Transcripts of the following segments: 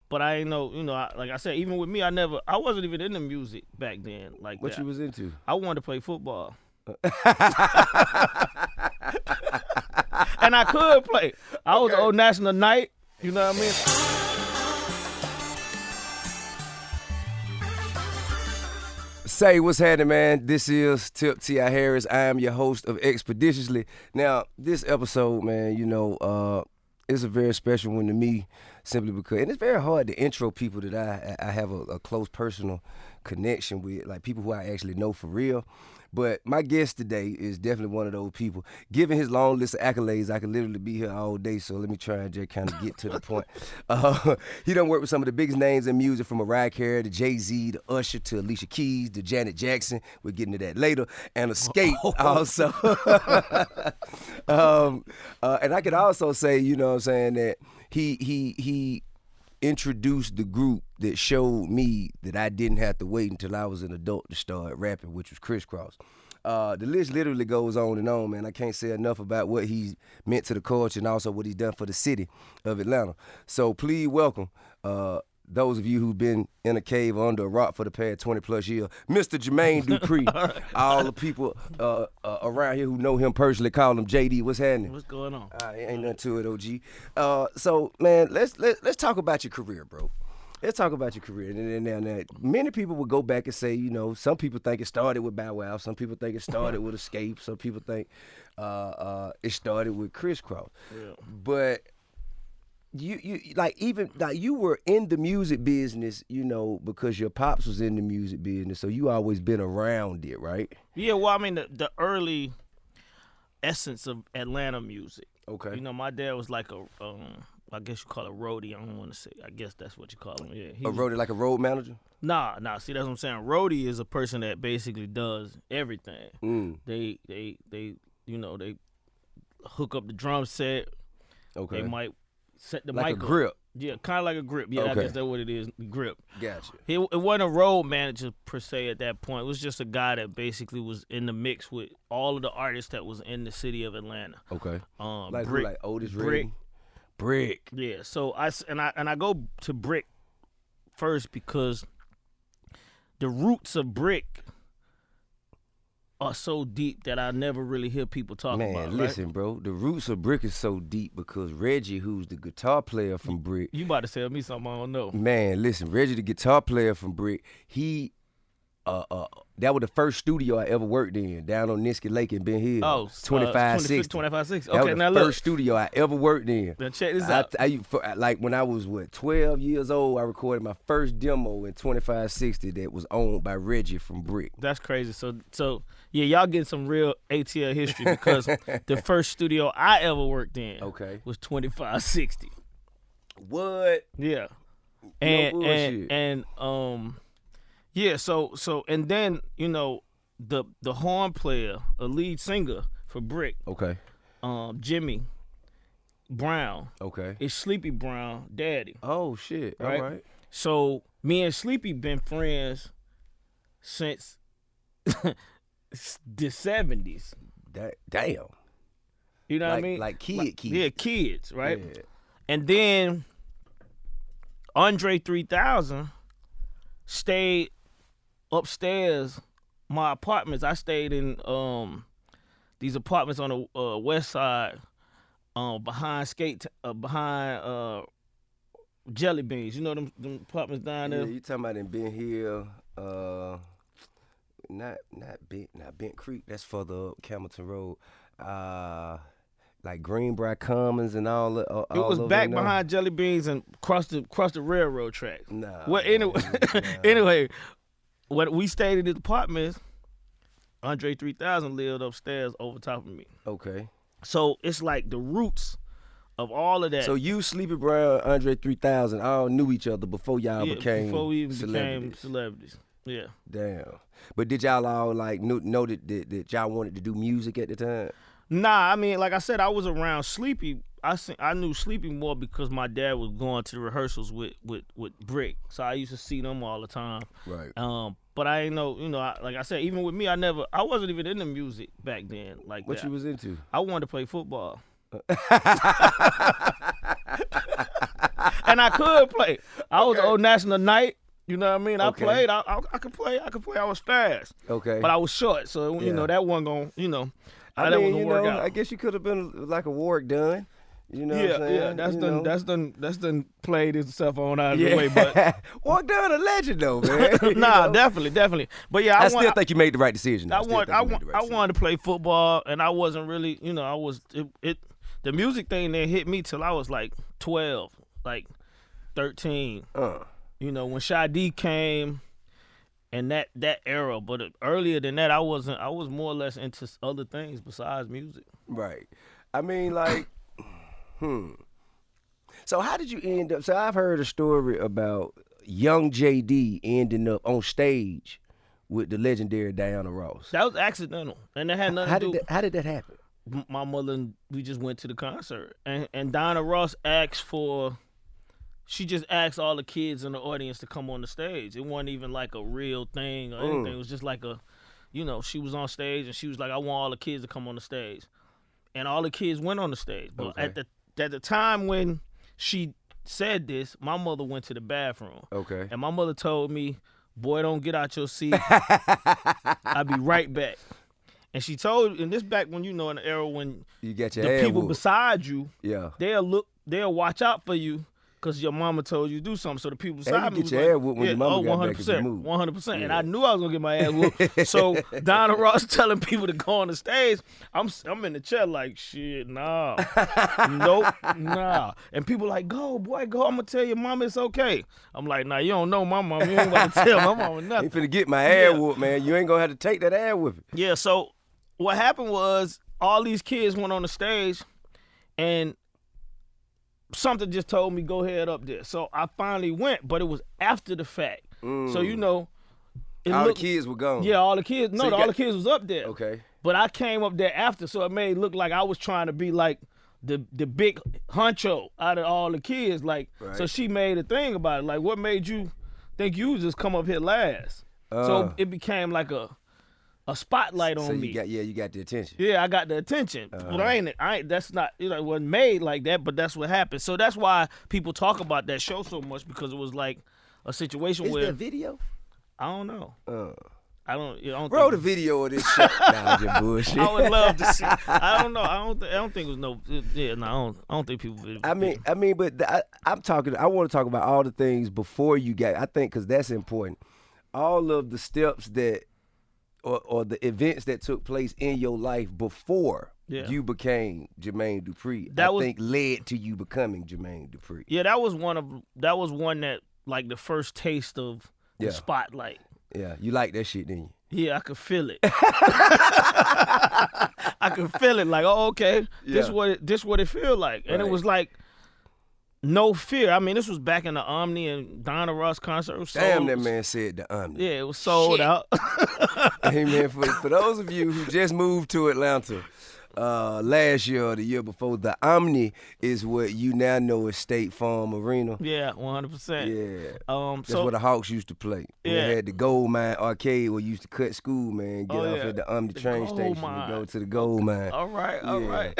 But I ain't know, like I said, even with me, I wasn't even into music back then. Like What you was into? I wanted to play football. And I could play. I was on national night, you know what I mean? Say what's happening, man. This is Tip T.I. Harris. I am your host of expediTIously. Now, this episode, man, it's a very special one to me, simply because, and it's very hard to intro people that I have a close personal connection with, like people who I actually know for real. But my guest today is definitely one of those people. Given his long list of accolades, I could literally be here all day, so let me try and just kind of get to the point. He done worked with some of the biggest names in music, from Mariah Carey to Jay-Z to Usher to Alicia Keys to Janet Jackson. We'll get into that later. And Xscape also. And I could also say, that he introduced the group that showed me that I didn't have to wait until I was an adult to start rapping, which was Kris Kross. The list literally goes on and on, man. I can't say enough about what he's meant to the culture and also what he's done for the city of Atlanta. So please welcome those of you who've been in a cave or under a rock for the past 20 plus years, Mr. Jermaine Dupri. All the people around here who know him personally call him JD. What's happening? What's going on? Ain't nothing to it, OG. So, man, let's talk about your career, bro. Let's talk about your career. Now, many people would go back and say, some people think it started with Bow Wow. Some people think it started with Xscape. Some people think it started with Kris Kross. Yeah. But you were in the music business, because your pops was in the music business, so you always been around it, right? Yeah, well, I mean, the early essence of Atlanta music. Okay. My dad was like I guess you call it roadie. I don't want to say. I guess that's what you call him. Yeah. Roadie, like a road manager? Nah. See, that's what I'm saying. Roadie is a person that basically does everything. They hook up the drum set. Okay. They might set the like mic a grip. up. Yeah, kind of like a grip. Yeah, okay. I guess that's what it is. Grip. Gotcha. It wasn't a road manager per se at that point. It was just a guy that basically was in the mix with all of the artists that was in the city of Atlanta. Okay. Like Brick, like Otis Brick. Brick. Yeah. So I go to Brick first because the roots of Brick are so deep that I never really hear people talk about. Man, listen, bro. The roots of Brick is so deep because Reggie, who's the guitar player from Brick. You about to tell me something I don't know. Man, listen, Reggie, the guitar player from Brick, he that was the first studio I ever worked in, down on Niski Lake in Ben Hill. Oh, 2560. 2560. That Okay, was now the look. first studio I ever worked in. Now check this out. Like when I was 12 years old, I recorded my first demo in 2560 that was owned by Reggie from Brick. That's crazy. So yeah, y'all getting some real ATL history because the first studio I ever worked in was 2560. What? Yeah. And yeah, so and then, the horn player, a lead singer for Brick. Okay. Jimmy Brown. Okay. Is Sleepy Brown daddy. Oh shit. Right? All right. So me and Sleepy been friends since the 70s. Damn. You know what I mean? Like kids. Yeah, kids, right? Yeah. And then Andre 3000 stayed upstairs my apartments. I stayed in these apartments on the west side, behind Jelly Beans. You know them apartments down there? Yeah, you talking about in Ben Hill, not Bent Creek, that's further up Camelton Road. Like Greenbrier Commons and all that. It was back behind Jelly Beans and across the railroad tracks. Nah. Well, anyway, anyway, when we stayed in the apartments, Andre 3000 lived upstairs over top of me. Okay. So it's like the roots of all of that. So you, Sleepy Brown, Andre 3000, all knew each other before y'all before we even celebrities. became celebrities. Yeah. Damn. But did y'all all like know that y'all wanted to do music at the time? Nah, I mean, like I said, I was around Sleepy. I knew Sleepy more because my dad was going to the rehearsals with Brick, so I used to see them all the time. Right. But I ain't know, like I said, even with me, I wasn't even into music back then. Like what you was into? I wanted to play football. and I could play. I was Old National Night. You know what I mean? I Okay. played. I could play. I was fast. Okay. But I was short, so Yeah. that wasn't going. I that mean, wasn't work out. I guess you could have been like a Warwick Dunn. You know what I'm saying? Yeah. That's done played itself on out of Yeah. the way. But Warwick Dunn a legend though, man. You nah, know? definitely. But yeah, I still think you made the right decision. I wanted to play football, and I wasn't really. I was the music thing that hit me till I was like 12, like 13. When Sade came, and that era. But earlier than that, I was more or less into other things besides music. Right. I mean, like, So how did you end up? So I've heard a story about young JD ending up on stage with the legendary Diana Ross. That was accidental, and that had nothing to do. How did that happen? My mother and we just went to the concert, and Diana Ross she just asked all the kids in the audience to come on the stage. It wasn't even like a real thing or anything. It was just like she was on stage and she was like, I want all the kids to come on the stage. And all the kids went on the stage. But at the time when she said this, my mother went to the bathroom. Okay. And my mother told me, boy, don't get out your seat. I'll be right back. And she told, and this back when in the era when you got your the people beside you, they'll watch out for you because your mama told you to do something. So the people beside me get your ass whooped when your mama got back if you 100%, move. 100%. Yeah. And I knew I was gonna get my ass whooped. So Diana Ross telling people to go on the stage, I'm in the chair like, shit, nah, nope, nah. And people like, go, boy, go. I'm gonna tell your mama it's okay. I'm like, nah, you don't know my mama. You ain't about to tell my mama nothing. You finna get my ass whooped, man. You ain't gonna have to take that ass whooping. Yeah. So what happened was all these kids went on the stage, and something just told me go ahead up there. So I finally went, but it was after the fact. So all the kids were gone. Yeah, all the kids. No, all the kids was up there. Okay. But I came up there after, so it made it look like I was trying to be like the big honcho out of all the kids. Like, so she made a thing about it. Like, what made you think you would just come up here last? So it became like a spotlight on me. You got the attention. Yeah, I got the attention. But I ain't. That's not. It wasn't made like that. But that's what happened. So that's why people talk about that show so much, because it was like a situation where. Is there video? I don't know. I don't. Roll the video of this shit. Nah, just bullshit. I would love to see. I don't know. I don't think it was no. Yeah, no. I don't think people. I mean, but I'm talking. I want to talk about all the things before you got. I think because that's important. All of the steps that. Or the events that took place in your life before you became Jermaine Dupri, I think led to you becoming Jermaine Dupri. Yeah, that was one that like the first taste of the spotlight. Yeah, you like that shit, didn't you? Yeah, I could feel it. I could feel it. Like, oh, okay, this what it feel like, and it was like. No fear. I mean, this was back in the Omni and Diana Ross concert. Damn, that man said the Omni. Yeah, it was sold out. Hey, man, for those of you who just moved to Atlanta last year or the year before, the Omni is what you now know as State Farm Arena. Yeah, 100%. Yeah. That's where the Hawks used to play. Yeah. They had the Gold Mine Arcade where you used to cut school, man, get off at the Omni train station and go to the Gold Mine. All right.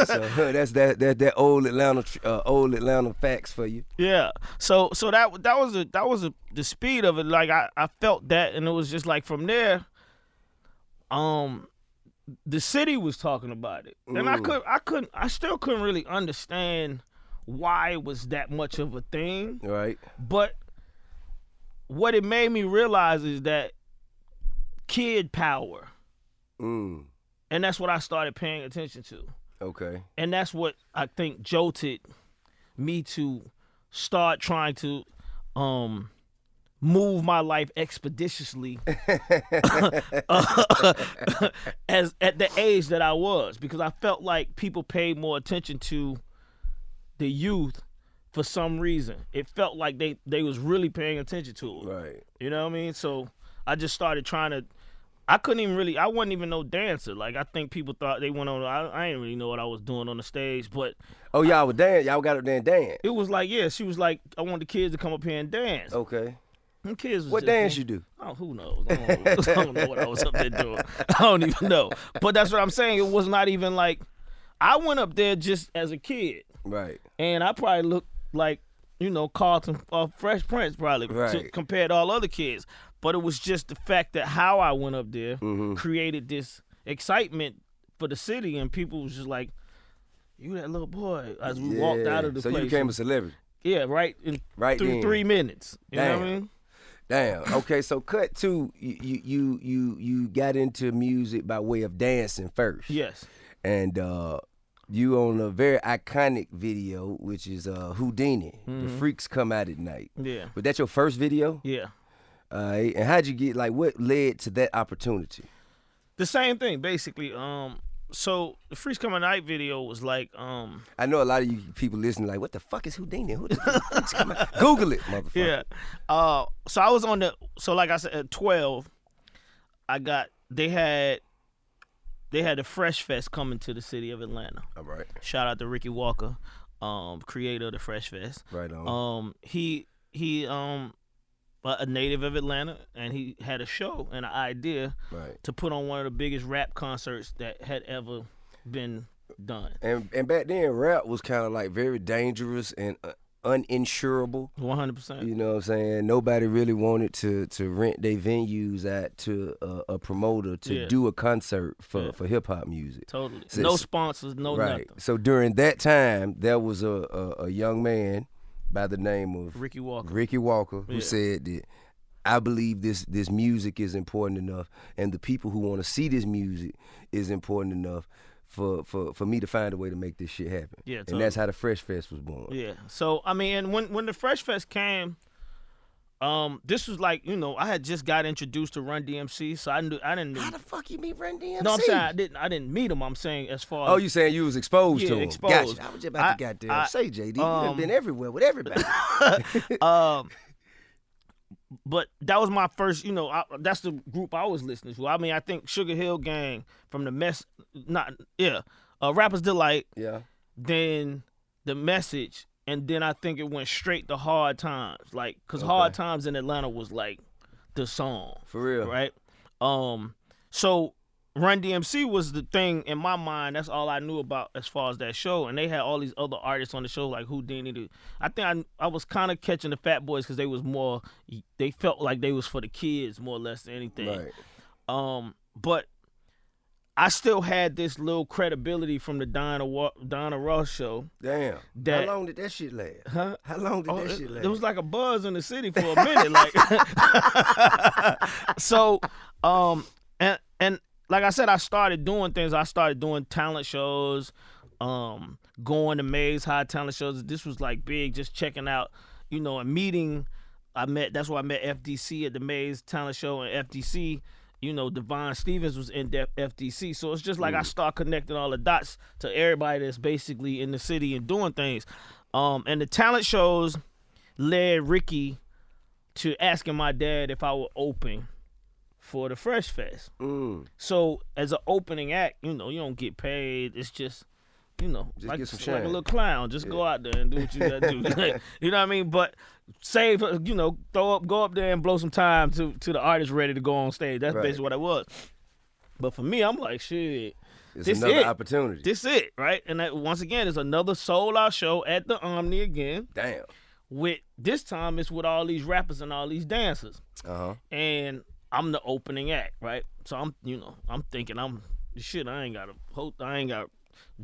So that's that old Atlanta facts for you. Yeah. So that was the speed of it. Like I felt that, and it was just like from there, the city was talking about it, and I still couldn't really understand why it was that much of a thing. Right. But what it made me realize is that kid power, and that's what I started paying attention to. Okay. And that's what I think jolted me to start trying to move my life expeditiously as at the age that I was, because I felt like people paid more attention to the youth for some reason. It felt like they was really paying attention to it. Right. You know what I mean? So I just started trying to. I wasn't even no dancer. Like, I think people thought they went on. I didn't really know what I was doing on the stage, but. Oh, y'all would dance? Y'all got up there and dance? It was like, she was like, I want the kids to come up here and dance. Okay. Them kids was what just, dance you do? Oh, who knows? I don't know what I was up there doing. I don't even know. But that's what I'm saying. It was not even like, I went up there just as a kid. Right. And I probably looked like Carlton, Fresh Prince probably compared to all other kids. But it was just the fact that how I went up there created this excitement for the city, and people was just like, "You that little boy." As we walked out of the place, so you became a celebrity. Yeah, right. Through 3 minutes. You know what I mean? Damn. Okay, so cut to you got into music by way of dancing first. Yes. And you on a very iconic video, which is Houdini. The Freaks Come Out at Night. Yeah. Was that your first video? Yeah. And how'd you get, what led to that opportunity? The same thing, basically. So the Freaks Come Out at Night video was like, I know a lot of you people listening like, what the fuck is Houdini? Who the Freaks Come Out? Google it, motherfucker. Yeah. So I was so like I said, at 12, they had the Fresh Fest coming to the city of Atlanta. All right. Shout out to Ricky Walker, creator of the Fresh Fest. Right on. He a native of Atlanta, and he had a show and an idea to put on one of the biggest rap concerts that had ever been done. And back then, rap was kind of like very dangerous and uninsurable. 100%. You know what I'm saying? Nobody really wanted to rent their venues out to a promoter to do a concert for hip hop music. Totally. No sponsors, nothing. So during that time, there was a young man by the name of Ricky Walker, who said that, I believe this music is important enough, and the people who want to see this music is important enough for me to find a way to make this shit happen. Yeah, totally. And that's how the Fresh Fest was born. Yeah. So I mean, and when the Fresh Fest came, this was like, I had just got introduced to Run DMC, so I didn't know. How the fuck you meet Run DMC? No, I'm saying I didn't meet him. I'm saying as far as. Oh, you saying you was exposed to him? Exposed. Gotcha. I was just about to goddamn say, JD, you done been everywhere with everybody. But that was my first, that's the group I was listening to. I mean, I think Sugar Hill Gang from the Rapper's Delight. Yeah. Then The Message. And then I think it went straight to Hard Times, because Hard Times in Atlanta was like the song. For real. Right? So Run DMC was the thing in my mind. That's all I knew about as far as that show. And they had all these other artists on the show like Houdini. I think I was kind of catching the Fat Boys because they felt like they was for the kids more or less than anything. Right. But I still had this little credibility from the Diana Ross show. Damn. How long did that shit last? Huh? How long did that shit last? There was like a buzz in the city for a minute. So, and like I said, I started doing things. I started doing talent shows, going to Maze High talent shows. This was like big, just checking out, a meeting. That's where I met FDC at the Maze talent show, and FDC, Devon Stevens was in FDC. So it's just like I start connecting all the dots to everybody that's basically in the city and doing things. And the talent shows led Ricky to asking my dad if I would open for the Fresh Fest. So as an opening act, you don't get paid. It's just, like a little clown. Just go out there and do what you gotta do. You know what I mean? But save, go up there and blow some time to the artist ready to go on stage. That's basically what it was. But for me, I'm like, shit. It's another opportunity. This it, right? And once again, it's another sold-out show at the Omni again. Damn. This time it's with all these rappers and all these dancers. And I'm the opening act, right? So I'm thinking I ain't got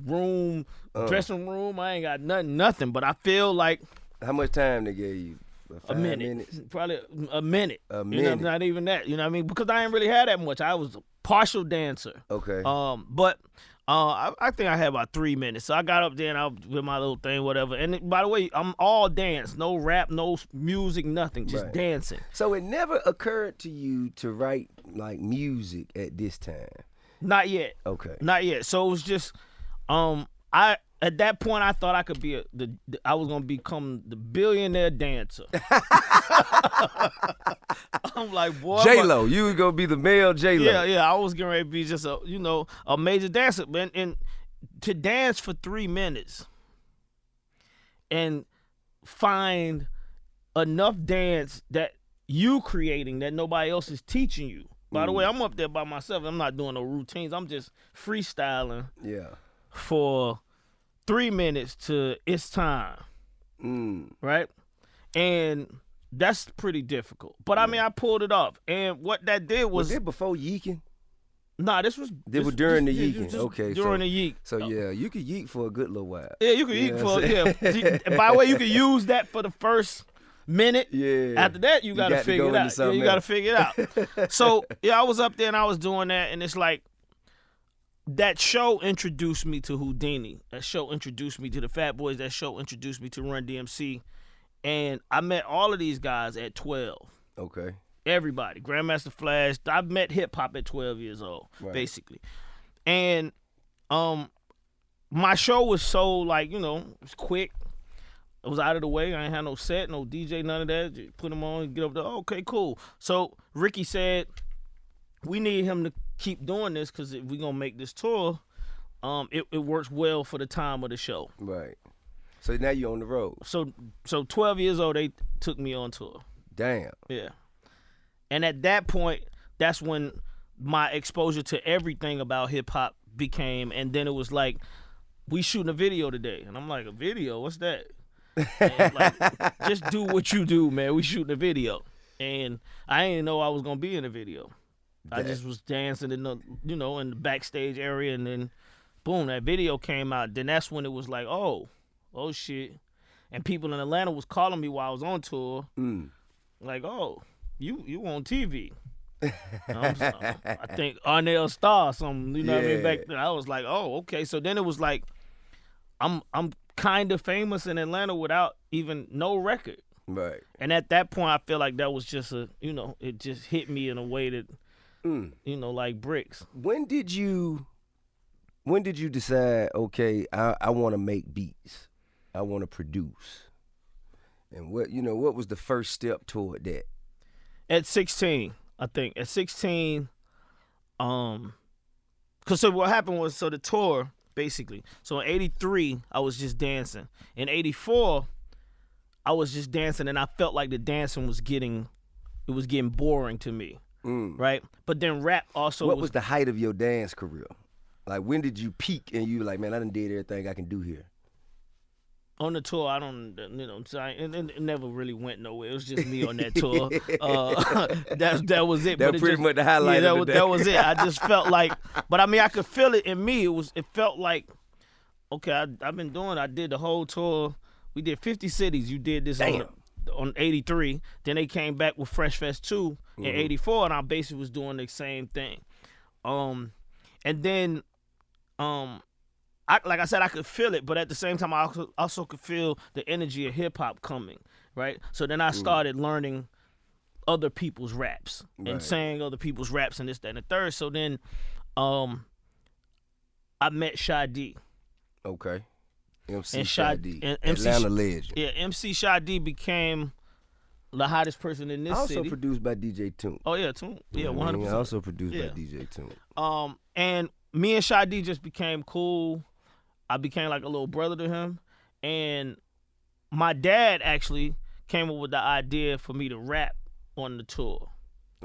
room, dressing room, I ain't got nothing. But I feel like. How much time they gave you? A minute. Minutes? Probably a minute. A minute. Not even that. You know what I mean? Because I ain't really had that much. I was a partial dancer. Okay. But I think I had about 3 minutes. So I got up there and I with my little thing, whatever. And by the way, I'm all dance. No rap, no music, nothing. Just dancing. So it never occurred to you to write like music at this time? Not yet. Okay. Not yet. So it was just at that point I thought I could be I was gonna become the billionaire dancer. I'm like, boy, J-Lo, you was gonna be the male J-Lo. Yeah, I was getting ready to be just a major dancer, man. And to dance for 3 minutes and find enough dance that you creating that nobody else is teaching you. By the way, I'm up there by myself. I'm not doing no routines. I'm just freestyling. Yeah. For 3 minutes to it's time. Right? And that's pretty difficult. But I mean, I pulled it off. And what that did was it before yeeking? Nah, this was during the yeeking. Okay, during the yeek. So yeah, you could yeek for a good little while. Yeah, you could yeek for By the way, you could use that for the first minute. Yeah. After that, you gotta figure it out. Yeah, you gotta figure it out. So yeah, I was up there and I was doing that, and it's like that show introduced me to Houdini. That show introduced me to the Fat Boys. That show introduced me to Run DMC, and I met all of these guys at 12. Okay. Everybody, Grandmaster Flash. I met hip hop at 12 years old, basically, and my show was so like it was quick. It was out of the way. I ain't had no set, no DJ, none of that. Just put him on, get up there. Oh, okay, cool. So Ricky said we need him to keep doing this because if we gonna make this tour, it works well for the time of the show. Right. So now you're on the road. So 12 years old, they took me on tour. Damn. Yeah. And at that point, that's when my exposure to everything about hip hop became, and then it was like, we shooting a video today. And I'm like, a video? What's that? And like, just do what you do, man. We shooting a video. And I didn't know I was gonna be in a video. I just was dancing in the, in the backstage area, and then boom, that video came out. Then that's when it was like, oh shit. And people in Atlanta was calling me while I was on tour. Like, oh, you on TV. I think Arnell Star or something, what I mean, back then. I was like, oh, okay. So then it was like, I'm kind of famous in Atlanta without even no record. Right. And at that point, I feel like that was just it just hit me in a way that, like bricks. When did you decide, okay, I want to make beats, I want to produce, and what was the first step toward that? At 16, I think. At 16, because so what happened was, so the tour, basically. So in 83, I was just dancing. In 84, I was just dancing, and I felt like the dancing was getting boring to me, right? But then rap also What was the height of your dance career? Like, when did you peak and you were like, man, I done did everything I can do here? On the tour, I don't, it never really went nowhere. It was just me on that tour. That was it. That was pretty much the highlight of the day. That was it. I just felt like, but I mean, I could feel it in me. It felt like, okay, I did the whole tour. We did 50 cities. You did this on 83. Then they came back with Fresh Fest 2 in 84, and I basically was doing the same thing. And then, like I said, I could feel it, but at the same time, I also could feel the energy of hip hop coming, right? So then I started learning other people's raps and saying other people's raps and this, that, and the third. So then, I met Shy-D. Okay. MC and Shy-D, MC Atlanta legend. Yeah, MC Shy-D became the hottest person in this city. Also produced by DJ Toon. Oh yeah, Toon. Yeah, 100%. Also produced by DJ Toon. And me and Shy-D just became cool. I became like a little brother to him, and my dad actually came up with the idea for me to rap on the tour.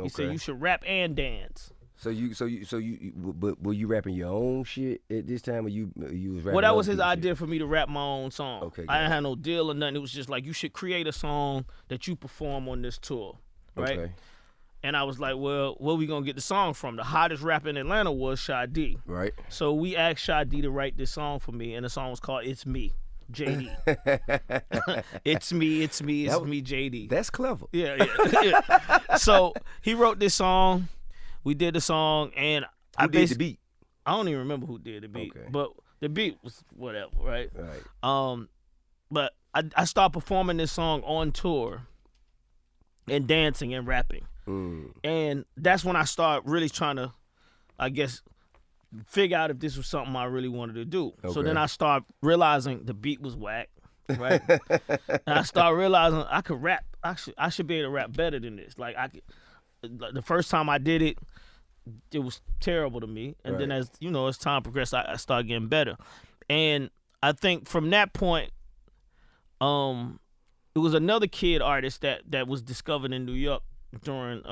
He said you should rap and dance. But were you rapping your own shit at this time, or you was rapping? Well, that was his idea for me to rap my own song. Okay, I didn't have no deal or nothing. It was just like, you should create a song that you perform on this tour, right? Okay. And I was like, well, where we gonna get the song from? The hottest rapper in Atlanta was Shy-D. Right. So we asked Shy-D to write this song for me, and the song was called "It's Me, JD." It's me, JD. That's clever. Yeah. So he wrote this song. We did the song, and Who did the beat? I don't even remember who did the beat, but the beat was whatever, right? Right. But I started performing this song on tour, and dancing and rapping, and that's when I started really trying to, I guess, figure out if this was something I really wanted to do. Okay. So then I started realizing the beat was whack, right? And I started realizing I could rap. I should be able to rap better than this. Like the first time I did it, it was terrible to me. And then as time progressed, I started getting better. And I think from that point, it was another kid artist that was discovered in New York during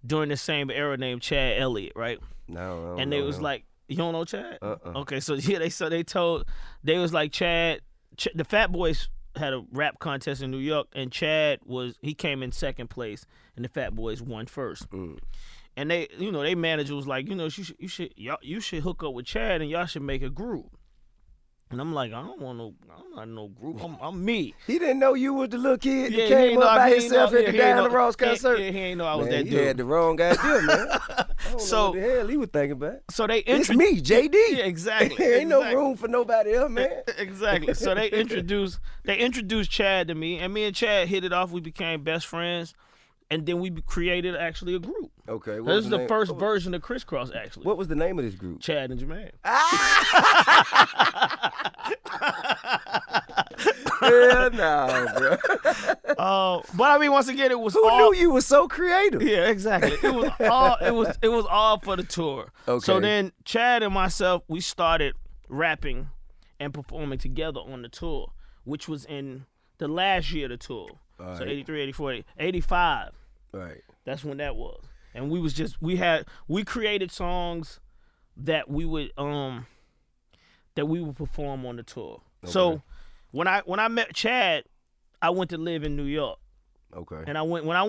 the same era named Chad Elliott, right? No. And they was like, you don't know Chad? Okay, so yeah, they was like, Chad, the Fat Boys had a rap contest in New York, and Chad he came in second place, and the Fat Boys won first. And they, they manager was like, you should hook up with Chad and y'all should make a group. And I'm like, I'm not no group. I'm me. He didn't know you was the little kid that came up by himself at the Diana Ross concert. He ain't know I was that dude. He had the wrong idea, man. I don't know what the hell he was thinking about. So it's me, JD. Yeah, exactly. Ain't no room for nobody else, man. Exactly. So they introduced Chad to me, and me and Chad hit it off. We became best friends, and then we created actually a group. Okay. This is the first version of Kris Kross, actually. What was the name of this group? Chad and Jermaine. Hell no, bro. But I mean, once again, it was Who knew you was so creative? Yeah, exactly. It was all for the tour. Okay. So then Chad and myself, we started rapping and performing together on the tour, which was in the last year of the tour. All So right. 83, 84, 85. Right. That's when that was. And we created songs that we would perform on the tour. Okay. So when I met Chad, I went to live in New York. Okay. And when I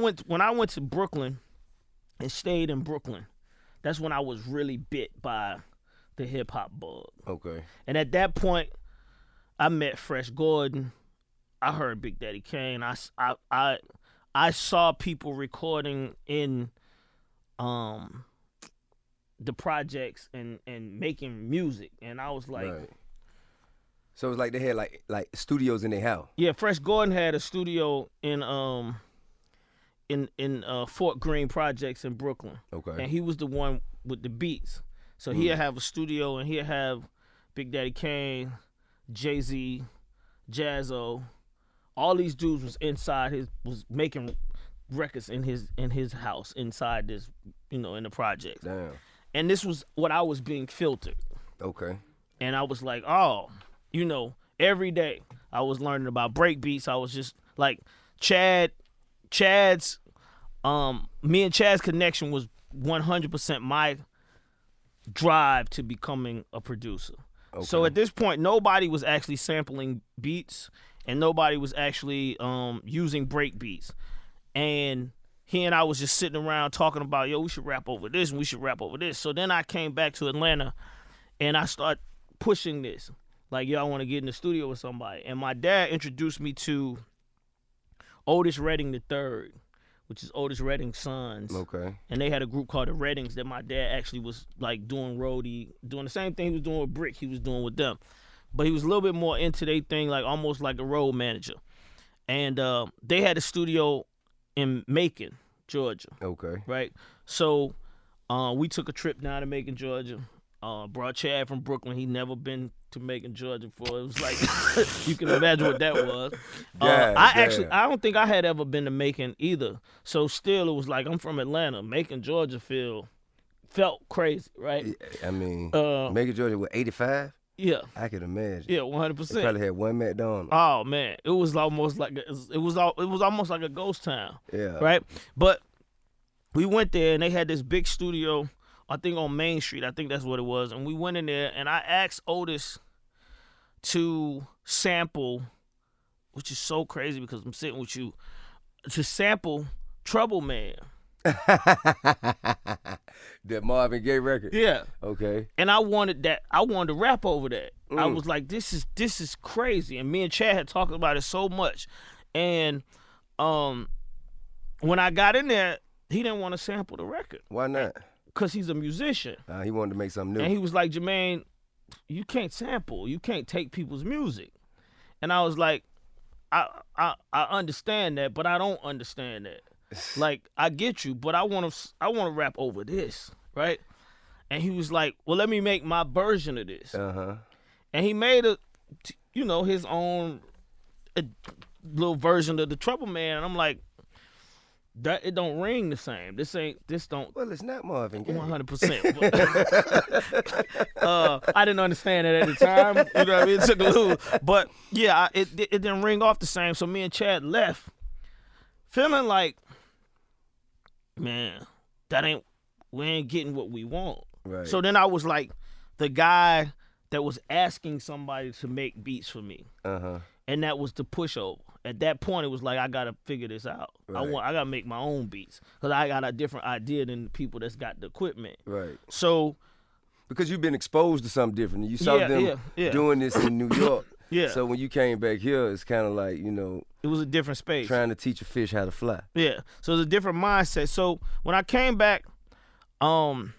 went to Brooklyn and stayed in Brooklyn, that's when I was really bit by the hip hop bug. Okay. And at that point, I met Fresh Gordon. I heard Big Daddy Kane. I saw people recording in the projects and making music, and I was like, right. So it was like they had like studios in their house. Yeah, Fresh Gordon had a studio in Fort Greene Projects in Brooklyn. Okay. And he was the one with the beats. So he'd have a studio, and he'd have Big Daddy Kane, Jay-Z, Jazzo. All these dudes was inside was making records in his house inside this, in the project. Damn. And this was what I was being filtered. Okay. And I was like, every day I was learning about break beats. I was just like Chad's me and Chad's connection was 100% my drive to becoming a producer. Okay. So at this point, nobody was actually sampling beats and nobody was actually using break beats. And he and I was just sitting around talking about, we should rap over this and we should rap over this. So then I came back to Atlanta and I started pushing this. Like, I want to get in the studio with somebody. And my dad introduced me to Otis Redding III, which is Otis Redding's sons. Okay. And they had a group called the Reddings that my dad actually was like doing the same thing he was doing with Brick, he was doing with them. But he was a little bit more into their thing, like almost like a road manager. And they had a studio in Macon, Georgia. Okay. Right? So we took a trip down to Macon, Georgia. Brought Chad from Brooklyn. He'd never been to Macon, Georgia before. It was like, you can imagine what that was. I don't think I had ever been to Macon either. So still, it was like, I'm from Atlanta. Macon, Georgia felt crazy, right? I mean, Macon, Georgia, with 85? Yeah. I can imagine. Yeah, 100%. They probably had one McDonald's. Oh, man. It was almost like it was almost like a ghost town. Yeah. Right? But we went there, and they had this big studio, I think on Main Street. I think that's what it was. And we went in there, and I asked Otis to sample, which is so crazy because I'm sitting with you, to sample Trouble Man. That Marvin Gaye record? Yeah. Okay. And I wanted to rap over that. I was like, this is crazy. And me and Chad had talked about it so much. And when I got in there, he didn't want to sample the record. Why not? Because he's a musician. He wanted to make something new. And he was like, Jermaine, you can't sample. You can't take people's music. And I was like, I understand that, but I don't understand that. Like, I get you, but I want to rap over this, right? And he was like, well, let me make my version of this. Uh-huh. And he made his own little version of the Trouble Man. And I'm like, that it don't ring the same. This don't. Well, it's not Marvin Gaye. 100%. I didn't understand it at the time. You know what I mean? It took a little, but yeah, it didn't ring off the same. So me and Chad left, feeling like, man, we ain't getting what we want. Right. So then I was like the guy that was asking somebody to make beats for me. Uh-huh. and that was the pushover. At that point, it was like I gotta figure this out. Right. I gotta make my own beats because I got a different idea than the people that's got the equipment. Right. So because you've been exposed to something different. You saw them doing this in New York. Yeah. So when you came back here, it's kind of like, you know, it was a different space. Trying to teach a fish how to fly. Yeah. So it was a different mindset. So when I came back, when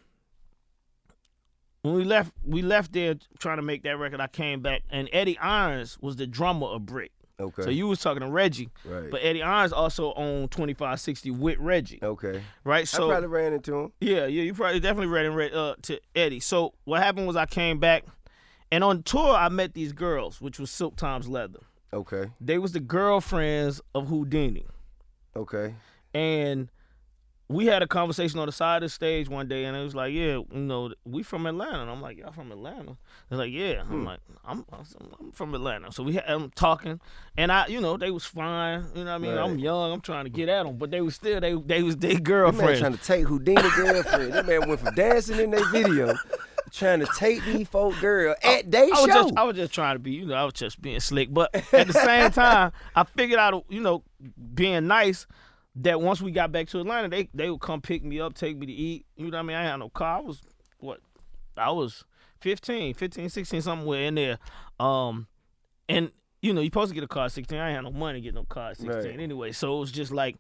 we left there trying to make that record, I came back, and Eddie Irons was the drummer of Brick. Okay. So you was talking to Reggie. Right. But Eddie Irons also owned 2560 with Reggie. Okay. Right? So I probably ran into him. Yeah, you probably definitely ran to Eddie. So what happened was I came back, and on tour I met these girls, which was Silk Times Leather. Okay. They was the girlfriends of Houdini. Okay. And we had a conversation on the side of the stage one day, and it was like, yeah, you know, we from Atlanta. And I'm like, y'all from Atlanta? They're like, yeah. I'm like, I'm from Atlanta. So we had them talking, and they was fine. You know what I mean? Right. I'm young. I'm trying to get at them, but they was still, they was their girlfriends. That man trying to take Houdini girlfriend. That man went from dancing in their video, trying to take these folk girl at they show. I was just trying to be, I was just being slick. But at the same time, I figured out, being nice, that once we got back to Atlanta, they would come pick me up, take me to eat. You know what I mean? I had no car. I was 15, 16, somewhere in there. And, you're supposed to get a car at 16. I ain't had no money to get no car at 16 anyway. So it was just like,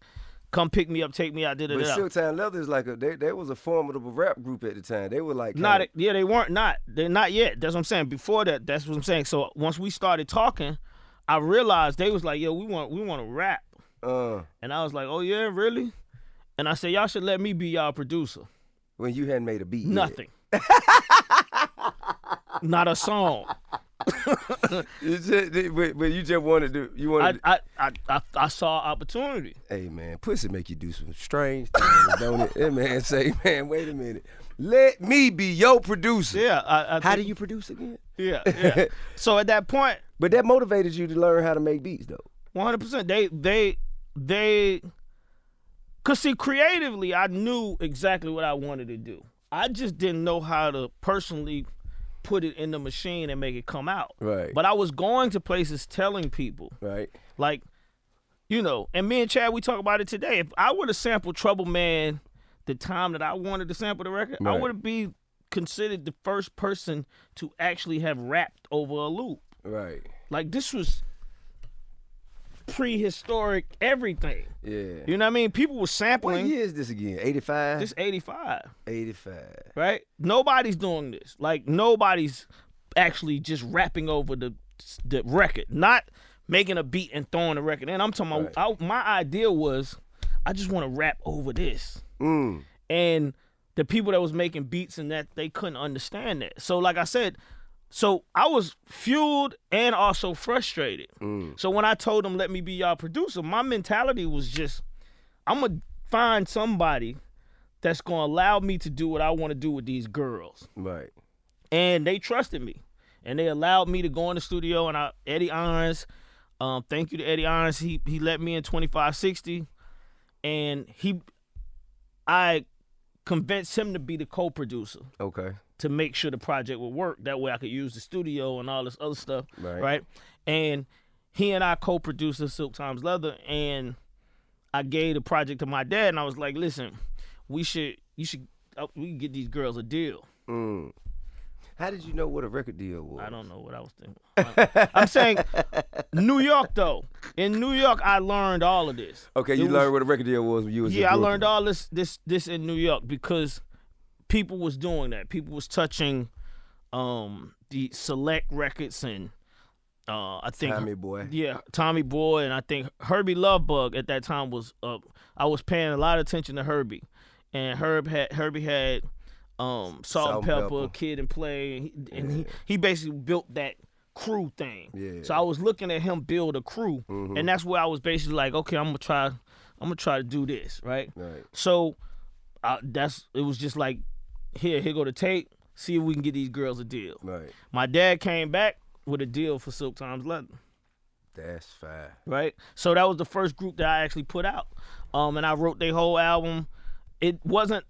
come pick me up, take me out, But Silk Time Leather is like they was a formidable rap group at the time. They were like they weren't not. They're not yet. That's what I'm saying. Before that, that's what I'm saying. So once we started talking, I realized they was like, yo, we want to rap. And I was like, oh yeah, really? And I said, y'all should let me be y'all producer. When you hadn't made a beat Nothing. Not a song. But you just wanted to. I saw opportunity. Hey man, pussy make you do some strange things, don't it? That man say, man, wait a minute. Let me be your producer. Yeah. How do you produce again? Yeah. So at that point. But that motivated you to learn how to make beats though. 100%. Cause see, creatively, I knew exactly what I wanted to do. I just didn't know how to personally put it in the machine and make it come out. Right. But I was going to places telling people. Right. Like, and me and Chad, we talk about it today. If I would have sampled Trouble Man the time that I wanted to sample the record, right. I would have been considered the first person to actually have rapped over a loop. Right. Like, this was prehistoric everything. Yeah. You know what I mean? People were sampling. What year is this again? 85? This 85. 85. Right? Nobody's doing this. Like, nobody's actually just rapping over the record. Not making a beat and throwing the record in. I'm talking about, my idea was, I just want to rap over this. And the people that was making beats and that, they couldn't understand that. So like I said, I was fueled and also frustrated. So when I told them, let me be y'all producer, my mentality was just, I'm going to find somebody that's going to allow me to do what I want to do with these girls. Right. And they trusted me. And they allowed me to go in the studio, and Eddie Irons, thank you to Eddie Irons, he let me in 2560, and I convinced him to be the co-producer. Okay. To make sure the project would work. That way I could use the studio and all this other stuff. Right? And he and I co-produced the Silk Times Leather, and I gave the project to my dad, and I was like, listen, we can get these girls a deal. How did you know what a record deal was? I don't know what I was thinking. I'm saying New York, though. In New York, I learned all of this. Okay, you learned what a record deal was when you was in I learned all this in New York because people was doing that. People was touching the Select Records and I think Tommy Boy. Yeah, Tommy Boy, and I think Herbie Lovebug at that time was I was paying a lot of attention to Herbie. And Herbie had Salt and Pepper, Kid and Play, and he basically built that crew thing. Yeah. So I was looking at him build a crew, and that's where I was basically like, okay, I'm gonna try to do this, right? Right. So it was just like, here go the tape, see if we can get these girls a deal. Right. My dad came back with a deal for Silk Times Leather. That's fine. Right? So that was the first group that I actually put out. And I wrote their whole album. It wasn't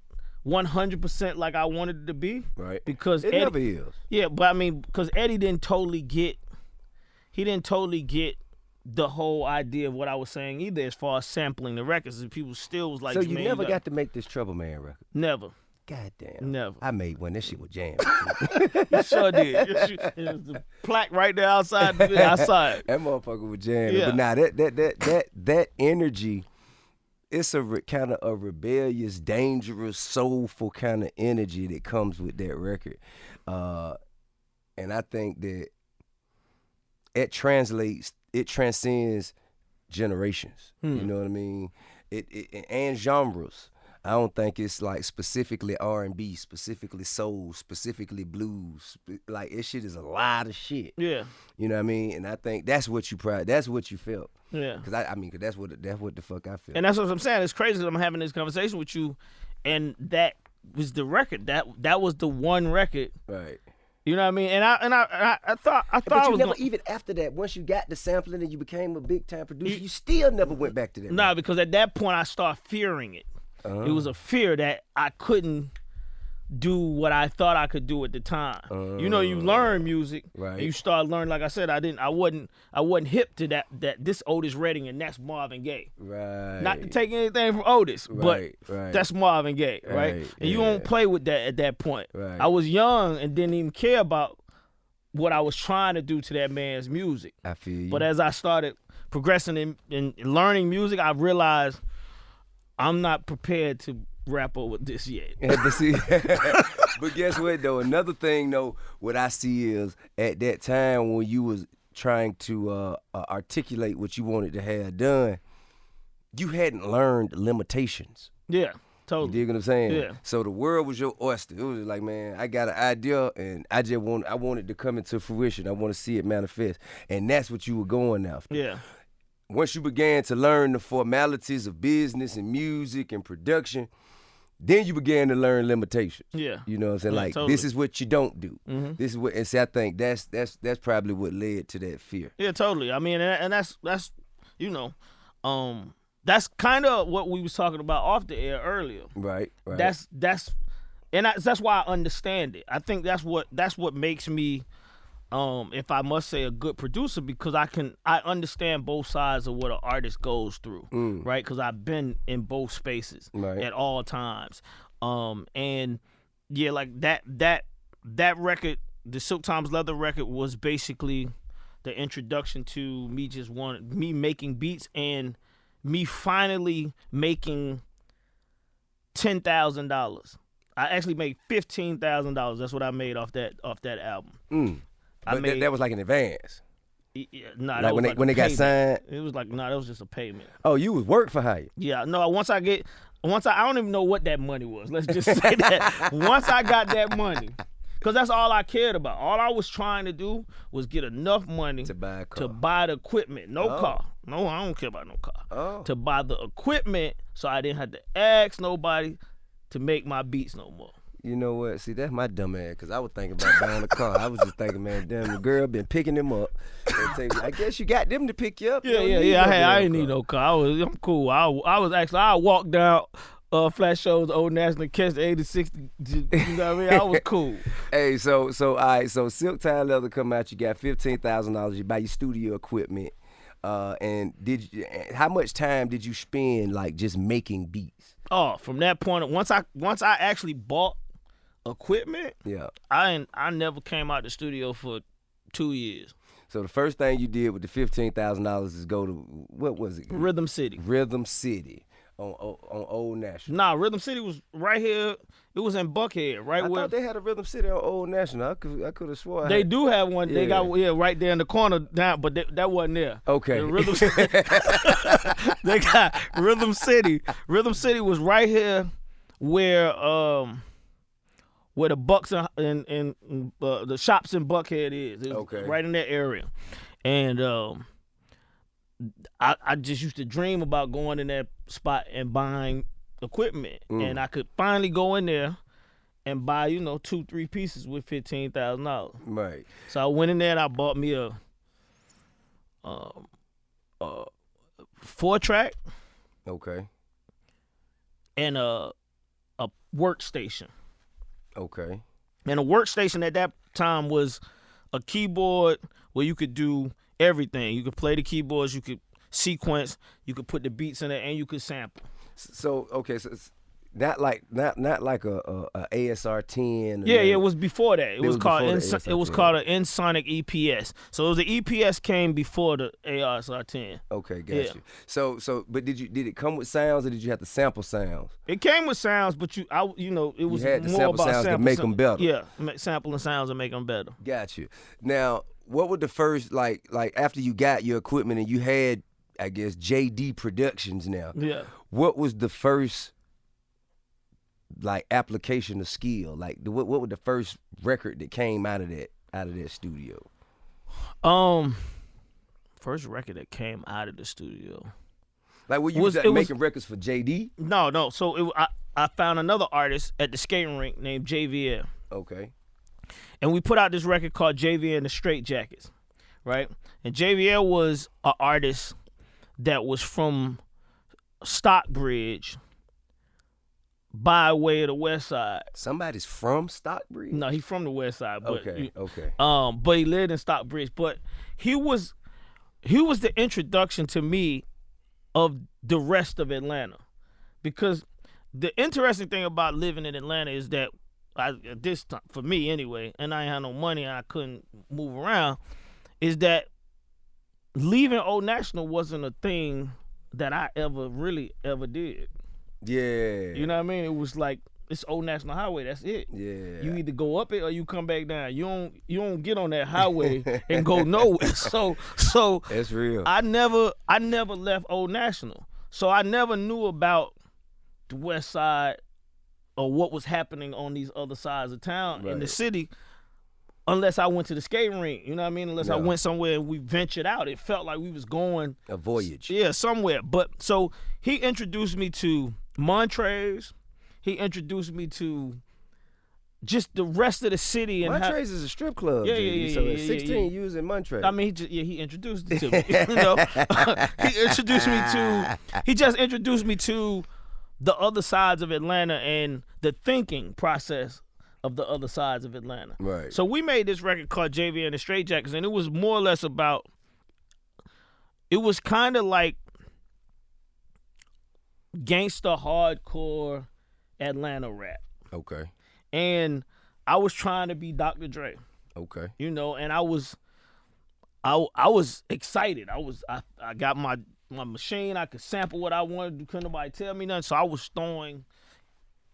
100% like I wanted it to be. Right. Because it never is. Yeah, but I mean, because Eddie didn't totally get the whole idea of what I was saying either as far as sampling the records. And people still was like, so you never got to make this Trouble Man record? Never. God damn. Never. I made one. That shit was jammed. You sure did. There's the plaque right there outside. I saw it. That motherfucker was jamming. Yeah. But nah, that energy, it's a kind of a rebellious, dangerous, soulful kind of energy that comes with that record. And I think that it transcends generations. You know what I mean? It and genres. I don't think it's like specifically R&B, specifically soul, specifically blues. Like, it shit is a lot of shit. Yeah. You know what I mean? And I think that's what you that's what you felt. Yeah. Cause cause that's what the fuck I feel. And that's what I'm saying. It's crazy that I'm having this conversation with you, and that was the record. That was the one record. Right. You know what I mean? And I thought But I you was never, gonna, even after that, once you got the sampling and you became a big time producer, you still never went back to that. Nah, because at that point I started fearing it. It was a fear that I couldn't do what I thought I could do at the time. You know, you learn music, right? And you start learning. Like I said, I wasn't hip to that this Otis Redding and that's Marvin Gaye. Right. Not to take anything from Otis, right. but that's Marvin Gaye, right? And you don't play with that at that point. Right. I was young and didn't even care about what I was trying to do to that man's music. I feel you. But as I started progressing in learning music, I realized I'm not prepared to rap over this yet. But guess what, though? Another thing, though, what I see is at that time when you was trying to articulate what you wanted to have done, you hadn't learned limitations. Yeah, totally. You dig what I'm saying? Yeah. So the world was your oyster. It was just like, man, I got an idea, and I want it to come into fruition. I want to see it manifest, and that's what you were going after. Yeah. Once you began to learn the formalities of business and music and production, then you began to learn limitations. Yeah. You know what I'm saying? Yeah, Like, totally. this is what you don't do. Mm-hmm. This is what, and see, I think that's probably what led to that fear. Yeah, totally. I mean, and that's you know, that's kind of what we was talking about off the air earlier. Right. That's why I understand it. I think that's what makes me, if I must say, a good producer, because I understand both sides of what an artist goes through, right? Because I've been in both spaces at all times, and yeah, like that record, the Silk Times Leather record, was basically the introduction to me making beats and me finally making $10,000. I actually made $15,000. That's what I made off that album. But that was like an advance. Yeah, nah, Like when they got signed. It was like, that was just a payment. Oh, you was work for hire. Yeah, no. Once I don't even know what that money was. Let's just say that. Once I got that money, because that's all I cared about. All I was trying to do was get enough money To buy a car. to buy the equipment. No car. No, I don't care about no car. Oh. To buy the equipment so I didn't have to ask nobody to make my beats no more. You know what? See, that's my dumb ass, because I was thinking about buying a car. I was just thinking, man, damn, the girl been picking him up. I guess you got them to pick you up. Yeah. I ain't need no car. I'm cool. I walked down Flat Show's Old National, catch the 86. You know what I mean? I was cool. Hey, so all right, so Silk Time Leather come out, you got $15,000, you buy your studio equipment. And how much time did you spend like just making beats? Oh, from that point, once I actually bought equipment, Yeah. I never came out the studio for 2 years. So the first thing you did with the $15,000 is go to, what was it? Rhythm City. Rhythm City on Old National. Nah, Rhythm City was right here. It was in Buckhead, right I where thought they had a Rhythm City on Old National. I could have swore. they do have one. They got right there in the corner down, but that wasn't there. Okay. The Rhythm they got Rhythm City. Rhythm City was right here where the Bucks and the shops in Buckhead is. It was Okay. right in that area. And I just used to dream about going in that spot and buying equipment. And I could finally go in there and buy, 2-3 pieces with $15,000. Right. So I went in there and I bought me a 4-track Okay. and a workstation. Okay. And a workstation at that time was a keyboard where you could do everything. You could play the keyboards, you could sequence, you could put the beats in it, and you could sample. So okay, so it's not like a ASR 10. Yeah, it was before that. It was called an Ensonic EPS. So the EPS came before the ASR 10. Okay, got you. So but did it come with sounds or did you have to sample sounds? It came with sounds, but it was you had to more sample about sounds to make them better. Yeah, sampling sounds and make them better. Got you. Now, what would the first like after you got your equipment and you had, I guess, JD Productions now? Yeah. What was the first like application of skill? Like what was the first record that came out of that studio? First record that came out of the studio. Like were you making records for JD? No. So I found another artist at the skating rink named JVL. Okay. And we put out this record called JVL and the Straight Jackets, right? And JVL was an artist that was from Stockbridge by way of the West Side. Somebody's from Stockbridge? No, he's from the West Side. But, okay. But he lived in Stockbridge. But he was the introduction to me of the rest of Atlanta, because the interesting thing about living in Atlanta is that at this time, for me anyway, and I ain't had no money and I couldn't move around, is that leaving Old National wasn't a thing that I ever did. Yeah. You know what I mean? It was like, it's Old National Highway, that's it. Yeah. You either go up it or you come back down. You don't get on that highway and go nowhere. So that's real. I never left Old National. So I never knew about the West Side or what was happening on these other sides of town in the city, unless I went to the skating rink. You know what I mean? Unless I went somewhere and we ventured out. It felt like we was going a voyage. Yeah, somewhere. But so he introduced me to Montrez. He introduced me to just the rest of the city. And Montrez is a strip club. Yeah. So at 16, you was in Montrez. I mean, he introduced it to me. You know, he just introduced me to the other sides of Atlanta and the thinking process of the other sides of Atlanta. Right. So we made this record called JV and the Straight Jackets, and it was more or less about. It was kind of like gangsta hardcore Atlanta rap. Okay. And I was trying to be Dr. Dre. Okay. You know, and I was excited. I got my machine. I could sample what I wanted. Couldn't nobody tell me nothing. So I was throwing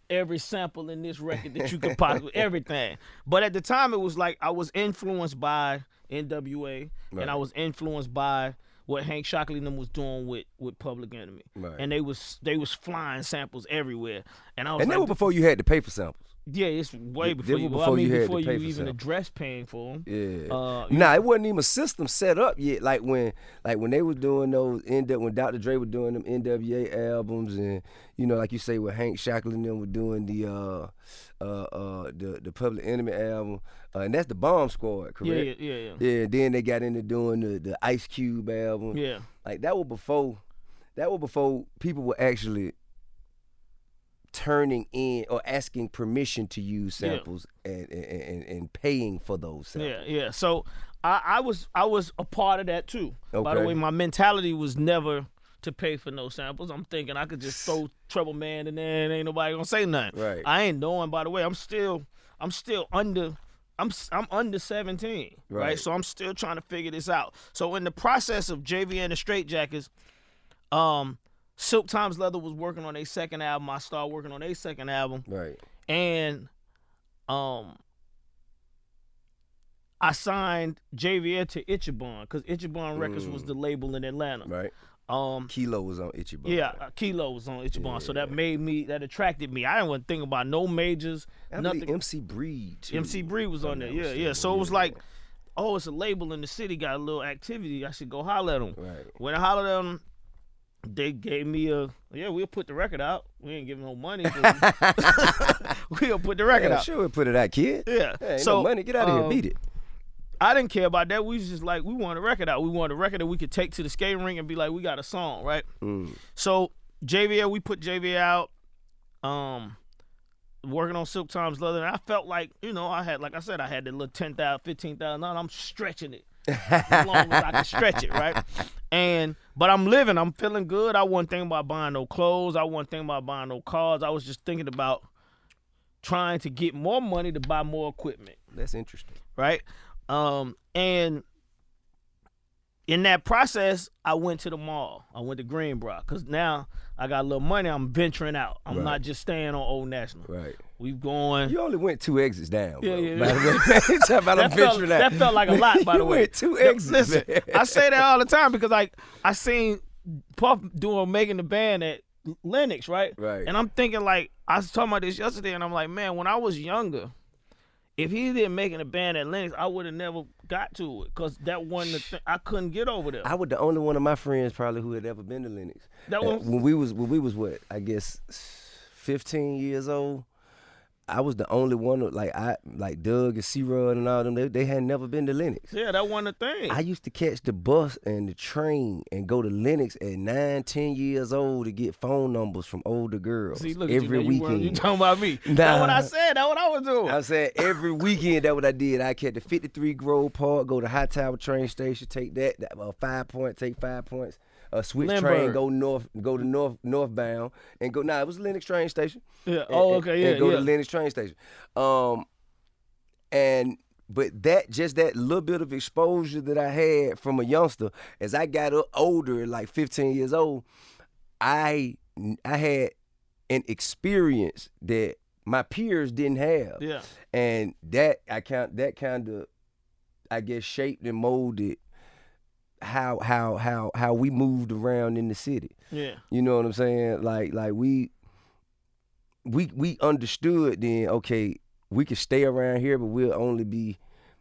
every sample in this record that you could possibly, everything. But at the time, it was like I was influenced by NWA, and I was influenced by what Hank Shocklee and them was doing with Public Enemy. Right. And they was flying samples everywhere. And I was that was before you had to pay for samples. Yeah, it's way before you. Before you had to before pay you for even samples. address paying for them. Yeah. It wasn't even a system set up yet. Like when they was doing those when Dr. Dre was doing them NWA albums, and you know, like you say, with Hank Shocklee and them were doing the Public Enemy album, and that's the Bomb Squad, correct? Yeah. Yeah. Then they got into doing the Ice Cube album. Yeah. Like that was before people were actually turning in or asking permission to use samples and paying for those samples. Yeah. So I was a part of that too. Okay. By the way, my mentality was never to pay for no samples. I'm thinking I could just throw Trouble Man in there and ain't nobody gonna say nothing. Right. I ain't knowing. By the way, I'm still under. I'm under 17, right? So I'm still trying to figure this out. So in the process of JV and the Straight Jackets, Silk Times Leather was working on their second album. I started working on their second album. Right. And I signed JVL to Ichiban because Ichiban Records was the label in Atlanta. Right. Kilo was on Ichiban. Yeah, Kilo was on Ichiban. Yeah. So that attracted me. I didn't want to think about no majors. Nothing. MC Breed too. MC Breed was on there. Yeah. So it was like, oh, it's a label in the city, got a little activity. I should go holler at them. Right. When I hollered at them, they gave me we'll put the record out. We ain't giving no money. We'll put the record out. Sure, we'll put it out, kid. Yeah. Hey, ain't no money. Get out of here. Beat it. I didn't care about that. We was just like, we want a record out. We want a record that we could take to the skating rink and be like, we got a song, right? So JVL, we put JVL out, working on Silk Times Leather, and I felt like, you know, I had, like I said, I had that little $10,000, $15,000. I'm stretching it. as long as I can stretch it, right? But I'm living. I'm feeling good. I wasn't thinking about buying no clothes. I wasn't thinking about buying no cars. I was just thinking about trying to get more money to buy more equipment. That's interesting. Right? And in that process, I went to the mall. I went to Greenbrier because now I got a little money. I'm venturing out. I'm not just staying on Old National. Right. We've going. You only went 2 exits down. Yeah, bro. yeah. By the way, that felt like a lot. By the way, went 2 exits. Listen, man. I say that all the time because like I seen Puff making the band at Lennox, right? Right. And I'm thinking like I was talking about this yesterday, and I'm like, man, when I was younger, if he didn't making a band at Lennox, I would have never got to it because that wasn't the thing. I couldn't get over there. I was the only one of my friends probably who had ever been to Lennox. That was when we was what, I guess 15 years old. I was the only one like Doug and C-Rod and all them. They had never been to Lennox. Yeah, that wasn't a thing. I used to catch the bus and the train and go to Lennox at 9, 10 years old to get phone numbers from older girls. See, look every at you, weekend. You talking about me? Nah. That's what I said. That's what I was doing. I'm saying every weekend that's what I did. I catch the 53 Grove Park, go to High Tower train station, take that 5 point, take 5 points. Switch Lindbergh. train, go to northbound, and go. It was Lennox train station. Yeah. And go to Lennox train station. But that little bit of exposure that I had from a youngster, as I got older, like 15 years old, I had an experience that my peers didn't have. Yeah. And that kind of, I guess, shaped and molded how we moved around in the city. Yeah. You know what I'm saying? Like we understood then, okay, we could stay around here, but we'll only be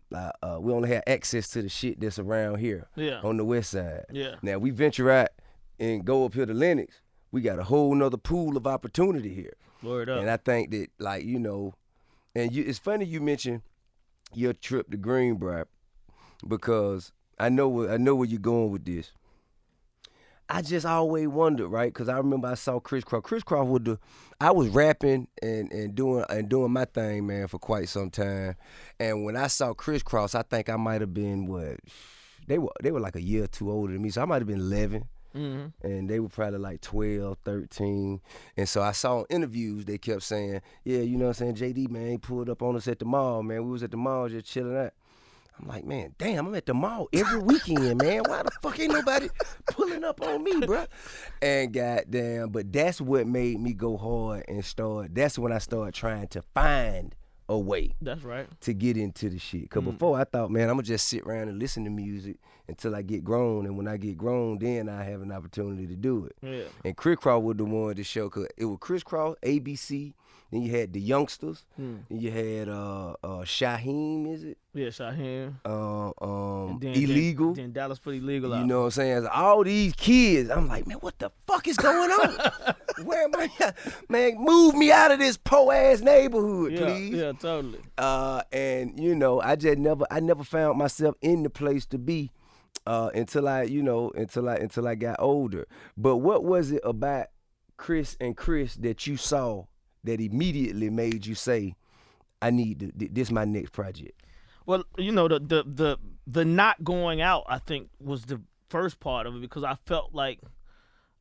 we only have access to the shit that's around here. Yeah. On the west side. Yeah. Now we venture out and go up here to Lennox, we got a whole nother pool of opportunity here. Word up. And I think that, like, you know, it's funny you mentioned your trip to Greenbrier, because I know where you're going with this. I just always wondered, right? Because I remember I saw Kris Kross. Kris Kross I was rapping and doing my thing, man, for quite some time. And when I saw Kris Kross, I think I might have been they were like a year or two older than me, so I might have been 11. Mm-hmm. And they were probably like 12, 13. And so I saw in interviews, they kept saying, yeah, you know what I'm saying, JD, man, he pulled up on us at the mall, man. We was at the mall just chilling out. I'm like, man, damn, I'm at the mall every weekend, man. Why the fuck ain't nobody pulling up on me, bro? And goddamn, but that's what made me go hard and that's when I started trying to find a way. That's right. To get into the shit. Because before I thought, man, I'm going to just sit around and listen to music until I get grown. And when I get grown, then I have an opportunity to do it. Yeah. And Kris Kross was the one to show, because it was Kris Kross, ABC, then you had the youngsters, then you had Shaheem, is it? Yeah, Shaheem. Then Illegal. Then Dallas put Illegal out. You know what I'm saying? All these kids, I'm like, man, what the fuck is going on? Where am I at? Man, move me out of this po-ass neighborhood, please. Yeah, totally. And, you know, I never found myself in the place to be until I got older. But what was it about Kris and Kris that you saw that immediately made you say, I need this is my next project? Well, you know, the not going out, I think, was the first part of it, because I felt like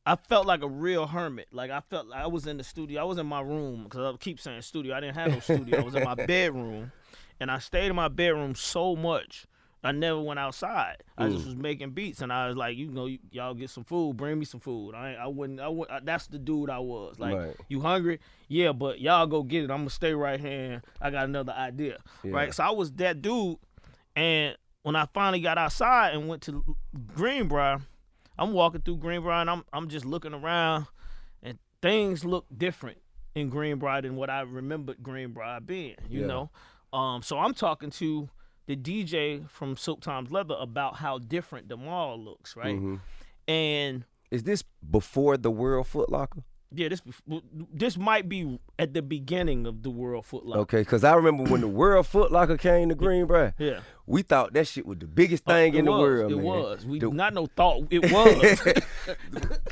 a real hermit. Like, I felt like I was in the studio. I was in my room, because I keep saying studio. I didn't have no studio. I was in my bedroom, and I stayed in my bedroom so much, I never went outside. I just was making beats, and I was like, you know, y'all get some food, bring me some food. I wouldn't. That's the dude I was. Like, right. You hungry? Yeah, but y'all go get it. I'm gonna stay right here. And I got another idea, right? So I was that dude, and when I finally got outside and went to Greenbrier, I'm walking through Greenbrier, and I'm just looking around, and things look different in Greenbrier than what I remembered Greenbrier being. You know, so I'm talking to the DJ from Silk Times Leather about how different the mall looks, right? Mm-hmm. And is this before the World Foot Locker? Yeah, this might be at the beginning of the World Foot Locker. Okay, because I remember when the World Foot Locker came to Greenbrier. Yeah, we thought that shit was the biggest thing in the world, man. It was. Not no thought. It was.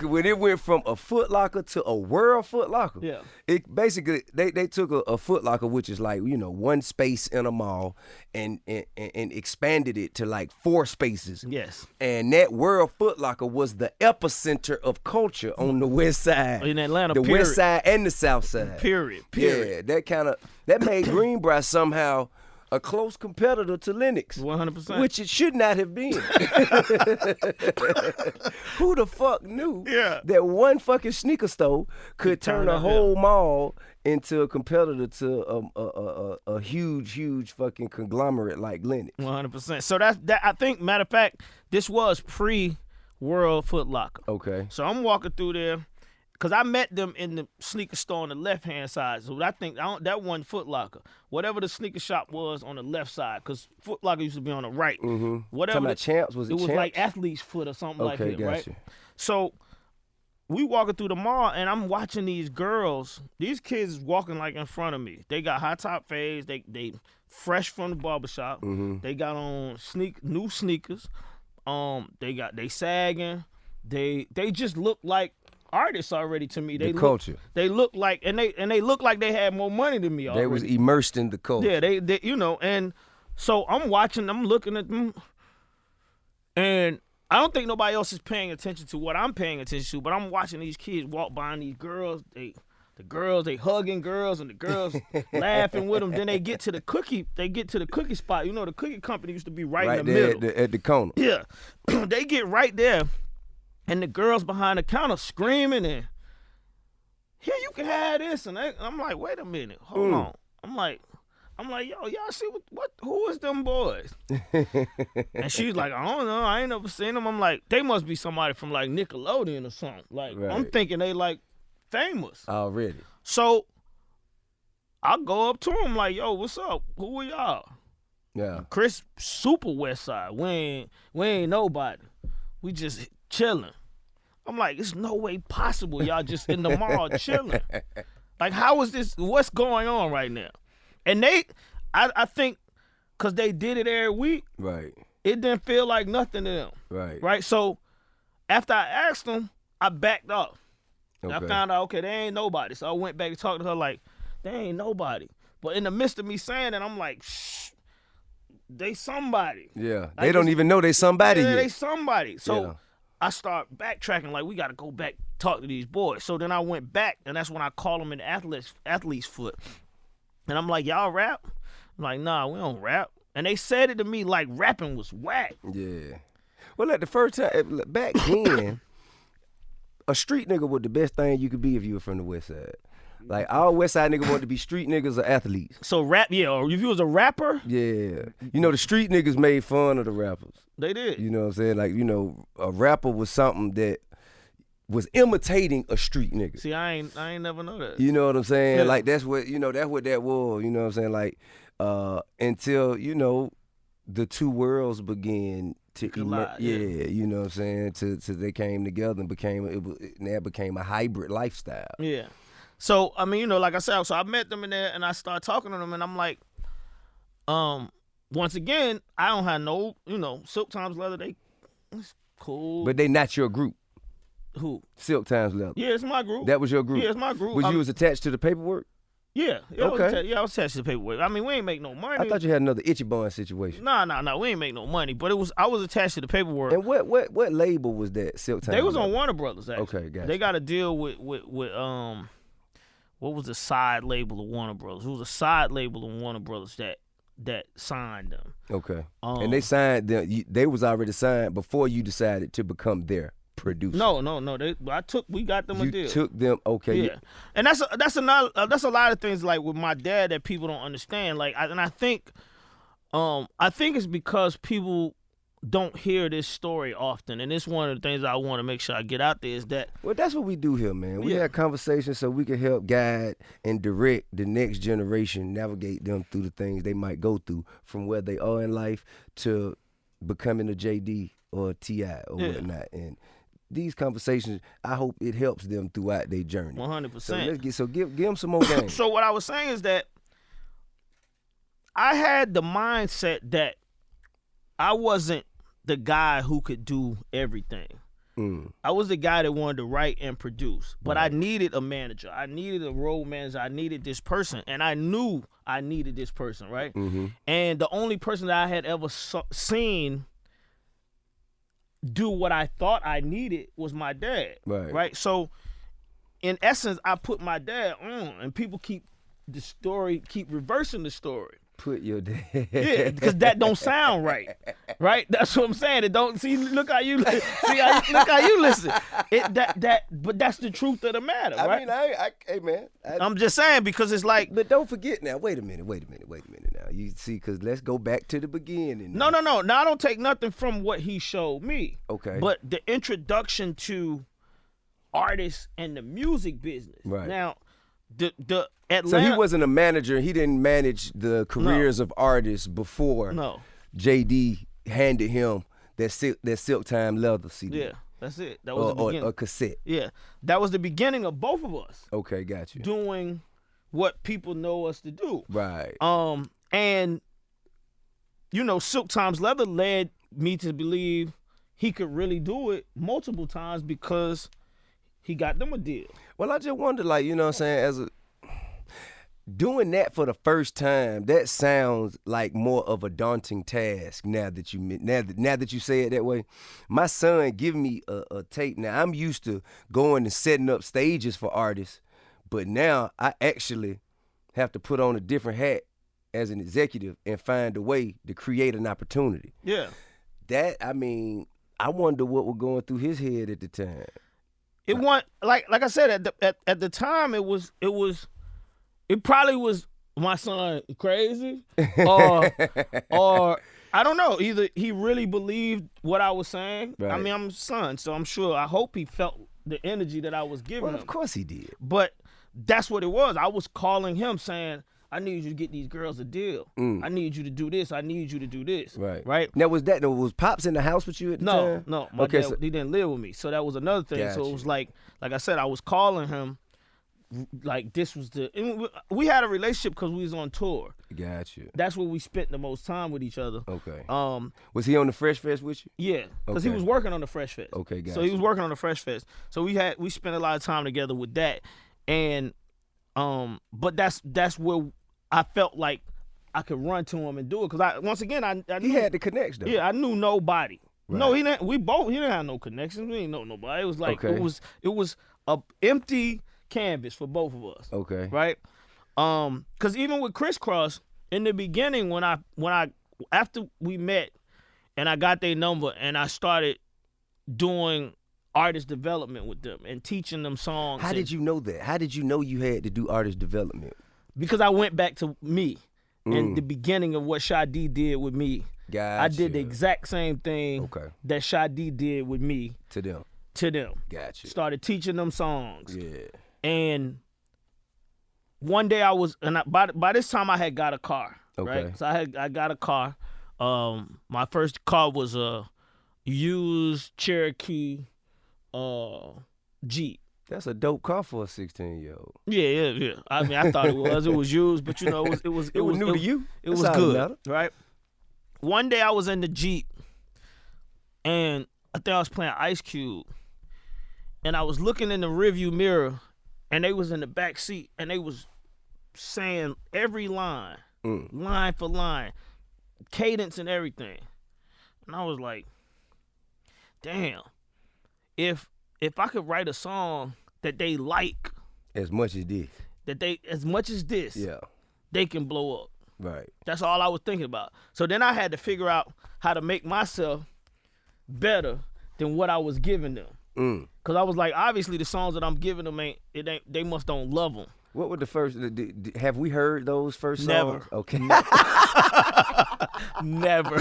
When it went from a Foot Locker to a World Foot Locker, yeah. It basically they took a Foot Locker, which is like, you know, one space in a mall, and expanded it to like 4 spaces. Yes. And that World Foot Locker was the epicenter of culture on the West Side, in Atlanta. the West Side and the South Side. Period. Yeah, that made Greenbrier somehow a close competitor to Lenox. 100%. Which it should not have been. Who the fuck knew that one fucking sneaker store could turn a whole mall into a competitor to a huge fucking conglomerate like Lenox? 100%. So that I think, matter of fact, this was pre-World Foot Locker. Okay. So I'm walking through there. Because I met them in the sneaker store on the left-hand side. So I think that one Foot Locker. Whatever the sneaker shop was on the left side. Because Foot Locker used to be on the right. Mm-hmm. Whatever. Talking about Champs? Was it Champs? It was like Athlete's Foot or something like that, gotcha. right? So we walking through the mall, and I'm watching these girls. These kids walking like in front of me. They got high top fades. They fresh from the barbershop. Mm-hmm. They got on new sneakers. They sagging. They just look like artists already to me. Culture. They look like and they look like they had more money than me already. They was immersed in the culture. Yeah, they you know, and so I'm watching, I'm looking at them, and I don't think nobody else is paying attention to what I'm paying attention to, but I'm watching these kids walk by these girls. They hugging girls, and the girls laughing with them. Then they get to the cookie spot. You know, the cookie company used to be right in the middle. At the corner. Yeah. They get right there. And the girls behind the counter screaming, and here, you can have this. And I'm like, wait a minute, hold on. I'm like, yo, y'all see who is them boys? And she's like, I don't know, I ain't never seen them. I'm like, they must be somebody from like Nickelodeon or something. Like, right. I'm thinking they like famous already. So I go up to them like, yo, what's up? Who are y'all? Yeah. Chris, super West Side. We ain't nobody. We just chilling. I'm like, it's no way possible y'all just in the mall chilling. Like, how is this? What's going on right now? And I think, because they did it every week, right? It didn't feel like nothing to them, right? So after I asked them, I backed off. Okay. I found out, okay, they ain't nobody. So I went back and talked to her like, they ain't nobody. But in the midst of me saying that, I'm like, shh, they somebody. Yeah, like, they don't even know they somebody yet. They somebody. So I start backtracking, like, we got to go back, talk to these boys. So then I went back, and that's when I call them an athlete's foot. And I'm like, y'all rap? I'm like, nah, we don't rap. And they said it to me like rapping was whack. Yeah. Well, at the first time, back then, a street nigga was the best thing you could be if you were from the West Side. Like, all West Side niggas wanted to be street niggas or athletes. So rap, yeah, or if you was a rapper? Yeah. You know, the street niggas made fun of the rappers. They did. You know what I'm saying? Like, you know, a rapper was something that was imitating a street nigga. See, I ain't never know that. You know what I'm saying? Yeah. Like, that's what that was. You know what I'm saying? Like, until, you know, the two worlds began to collide. Yeah, you know what I'm saying? Till they came together and became a hybrid lifestyle. Yeah. So, I mean, you know, like I said, so I met them in there and I started talking to them, and I'm like, once again, I don't have no, you know, Silk Times Leather, it's cool. But they not your group. Who? Silk Times Leather. Yeah, it's my group. That was your group? Yeah, it's my group. You was attached to the paperwork? Yeah. Okay. I was attached to the paperwork. I mean, we ain't make no money. I thought you had another Itchy Bun situation. No, we ain't make no money. But I was attached to the paperwork. And what label was that, Silk Times? They was on Warner Brothers, actually. Okay, gotcha. They got a deal with what was the side label of Warner Brothers? It was a side label of Warner Brothers that signed them. Okay. And they signed them. They was already signed before you decided to become their producer. No. We got them a deal. You took them. Okay. Yeah. And that's a lot of things like with my dad that people don't understand. Like, I think it's because people don't hear this story often, and it's one of the things I want to make sure I get out there is that. Well, that's what we do here, man. We have conversations so we can help guide and direct the next generation, navigate them through the things they might go through from where they are in life to becoming a JD or a T.I. or whatnot. And these conversations, I hope it helps them throughout their journey. 100%. So give them some more games. So what I was saying is that I had the mindset that I wasn't the guy who could do everything. I was the guy that wanted to write and produce, but I needed a manager. I needed a road manager. I needed this person, and I knew I needed this person, right? And the only person that I had ever seen do what I thought I needed was my dad, right? So, in essence, I put my dad on, and people keep reversing the story. Put your dad. Yeah, because that don't sound right. That's what I'm saying. It don't look how you listen. But that's the truth of the matter, right? I mean, hey man. I'm just saying because it's like. But don't forget now. Wait a minute now. You see, because let's go back to the beginning. No. Now I don't take nothing from what he showed me. Okay. But the introduction to artists and the music business. Right. Now, the Atlanta. So he wasn't a manager. He didn't manage the careers of artists before. No. JD handed him that Silk Time leather CD. Yeah, that's it. That was the beginning. Or cassette. Yeah, that was the beginning of both of us. Okay, got you. Doing what people know us to do. Right. And Silk Time's leather led me to believe he could really do it multiple times because he got them a deal. Well, I just wonder, like, you know what I'm saying, doing that for the first time, that sounds like more of a daunting task now that you say it that way. My son giving me a tape. Now, I'm used to going and setting up stages for artists, but now I actually have to put on a different hat as an executive and find a way to create an opportunity. Yeah. I wonder what was going through his head at the time. It like I said at the time it probably was my son crazy or I don't know, either he really believed what I was saying. Right. I mean, I'm his son, so I hope he felt the energy that I was giving him. Of course he did. But that's what it was. I was calling him saying, I need you to get these girls a deal. I need you to do this. I need you to do this. Right. Now, was Pops in the house with you at the time? No. My dad, he didn't live with me. So that was another thing. Gotcha. So it was like I said, I was calling him like this was we had a relationship because we was on tour. Gotcha. That's where we spent the most time with each other. Okay. Was he on the Fresh Fest with you? Yeah, because he was working on the Fresh Fest. Okay, gotcha. So he was working on the Fresh Fest. So we spent a lot of time together with that. And but that's where I felt like I could run to him and do it because once again I knew, he had the connection. Yeah, I knew nobody. Right. No, he didn't. He didn't have no connections. We didn't know nobody. It was like it was a empty canvas for both of us. Okay. Right. Because even with Kris Kross in the beginning, when I after we met and I got their number and I started doing artist development with them and teaching them songs. How did you know that? How did you know you had to do artist development? Because I went back to me and the beginning of what Sha-D did with me. Gotcha. I did the exact same thing that Sha-D did with me. To them. Gotcha. Started teaching them songs. Yeah. And one day by this time I had got a car. Okay. Right? So I got a car. My first car was a used Cherokee Jeep. That's a dope car for a 16-year-old. Yeah. I mean, I thought it was used, but it was new to you. It was good, right? One day I was in the Jeep, and I think I was playing Ice Cube, and I was looking in the rearview mirror, and they was in the back seat, and they was saying every line, line for line, cadence and everything, and I was like, damn, if I could write a song that they like as much as this, yeah, they can blow up. Right. That's all I was thinking about. So then I had to figure out how to make myself better than what I was giving them. Cause I was like, obviously the songs that I'm giving them they must don't love them. What were the first? Have we heard those first songs? Never. Okay. Never.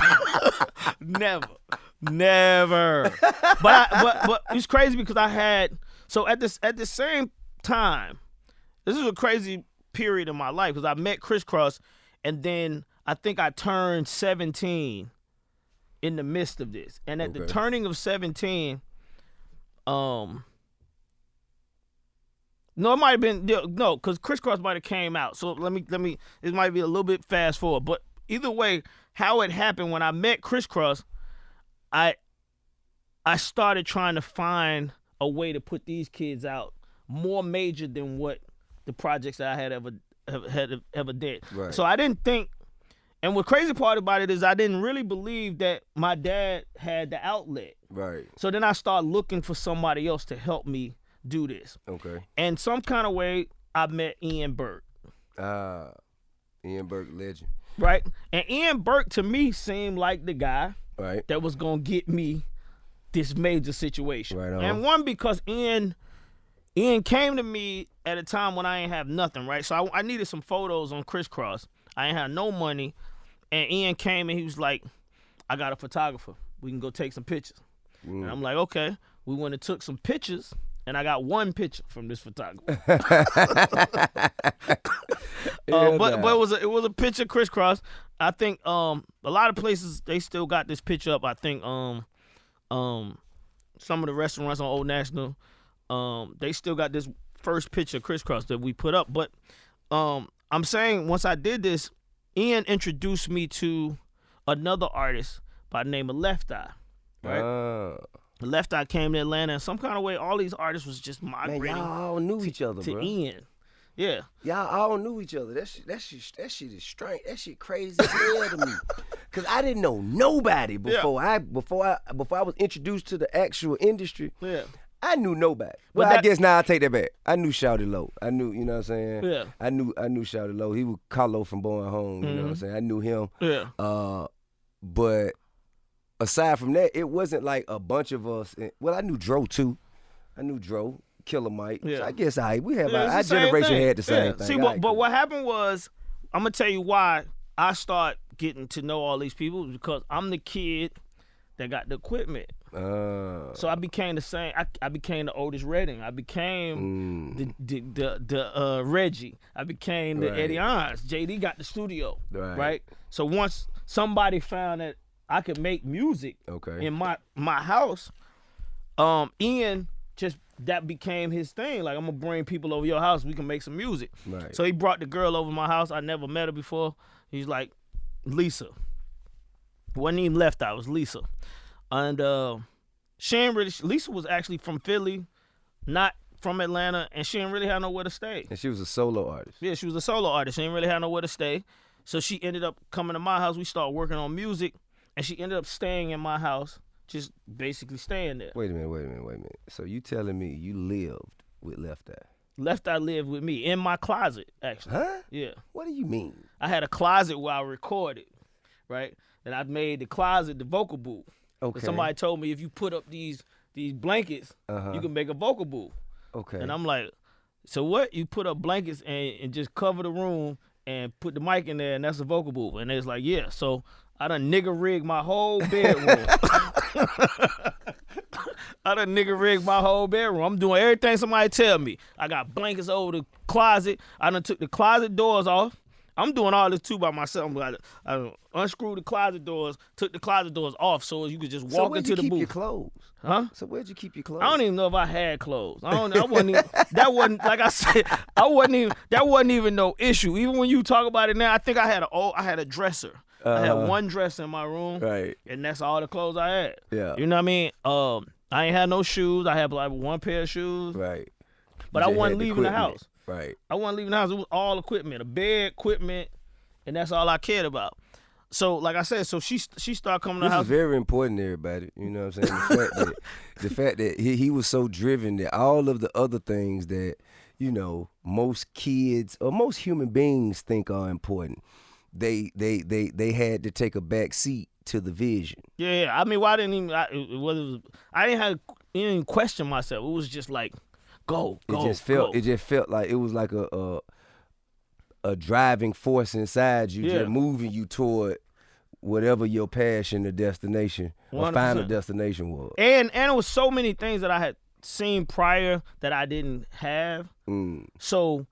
But it's crazy because I had at the same time, this is a crazy period in my life because I met Kris Kross, and then I think I turned 17 in the midst of this, and at the turning of 17, no, it might have been because Kris Kross might have came out. So let me. It might be a little bit fast forward, but either way, how it happened when I met Kris Kross, I started trying to find a way to put these kids out more major than what the projects that I had ever did. Right. So I didn't think, and the crazy part about it is I didn't really believe that my dad had the outlet. Right. So then I started looking for somebody else to help me do this. Okay. And some kind of way, I met Ian Burke. Ian Burke, legend. Right? And Ian Burke, to me, seemed like the guy that was going to get me this major situation. Right on. And one, because Ian came to me at a time when I ain't have nothing, right? So I needed some photos on Kris Kross. I ain't had no money. And Ian came and he was like, I got a photographer. We can go take some pictures. And I'm like, okay. We went and took some pictures, and I got one picture from this photographer. But it was a picture of Kris Kross. I think a lot of places they still got this picture up. I think some of the restaurants on Old National, they still got this first picture of Kris Kross that we put up. But I'm saying once I did this, Ian introduced me to another artist by the name of Left Eye. Right? Left Eye came to Atlanta, and some kind of way, all these artists was just migrating. Man, y'all all knew each other, to bro. Ian. Yeah. Y'all all knew each other. That shit is strange. That shit crazy as hell to me. Cause I didn't know nobody before I was introduced to the actual industry. Yeah. I knew nobody. Well, I guess now I take that back. I knew Shawty Low. I knew, you know what I'm saying? Yeah. I knew Shawty Low. He was Carlo from Born Home. You know what I'm saying? I knew him. Yeah. But aside from that, it wasn't like a bunch of us. Well, I knew Dro too. I knew Dro, Killer Mike. Yeah. So I guess we have our it's the same generation thing. had the same thing. See, but what happened was, I'm gonna tell you why I start getting to know all these people, because I'm the kid that got the equipment. So I became the same. I became the Otis Redding. I became the Reggie. I became the Eddie Ons. JD got the studio. Right. So once somebody found that I could make music in my house, Ian just, that became his thing. Like, I'm gonna bring people over your house. We can make some music. Right. So he brought the girl over my house. I never met her before. He's like, Lisa. Wasn't even Left Eye. It was Lisa. And Lisa was actually from Philly, not from Atlanta, and she didn't really have nowhere to stay. And she was a solo artist. Yeah, she was a solo artist. She didn't really have nowhere to stay. So she ended up coming to my house. We started working on music, and she ended up staying in my house, just basically staying there. Wait a minute. So you telling me you lived with Left Eye? Left Eye lived with me in my closet, actually. Huh? Yeah. What do you mean? I had a closet where I recorded, right? And I made the closet the vocal booth. Okay. Somebody told me if you put up these blankets, you can make a vocal booth. Okay. And I'm like, so what? You put up blankets and just cover the room and put the mic in there, and that's a vocal booth. And they was like, yeah. So I done nigga rigged my whole bedroom. I'm doing everything somebody tell me. I got blankets over the closet. I done took the closet doors off. I'm doing all this too by myself. I unscrewed the closet doors, took the closet doors off so you could just walk into the booth. So where'd you keep your clothes? Huh? So where'd you keep your clothes? I don't even know if I had clothes. That wasn't even no issue. Even when you talk about it now, I think I had a dresser. I had one dresser in my room, right, and that's all the clothes I had. Yeah, you know what I mean. I ain't had no shoes. I had like one pair of shoes. Right, but I wasn't leaving the house. Right, I wasn't leaving the house. It was all equipment, a bed, equipment, and that's all I cared about. So, like I said, so she started coming to the house. This is very important to everybody. You know what I'm saying? The fact that he was so driven that all of the other things that, you know, most kids or most human beings think are important, they had to take a back seat to the vision. Yeah. I mean, I didn't even question myself. It was just like, go. It just felt like it was like a driving force inside you, just moving you toward whatever your passion or destination or 100%. Final destination was. And it was so many things that I had seen prior that I didn't have. So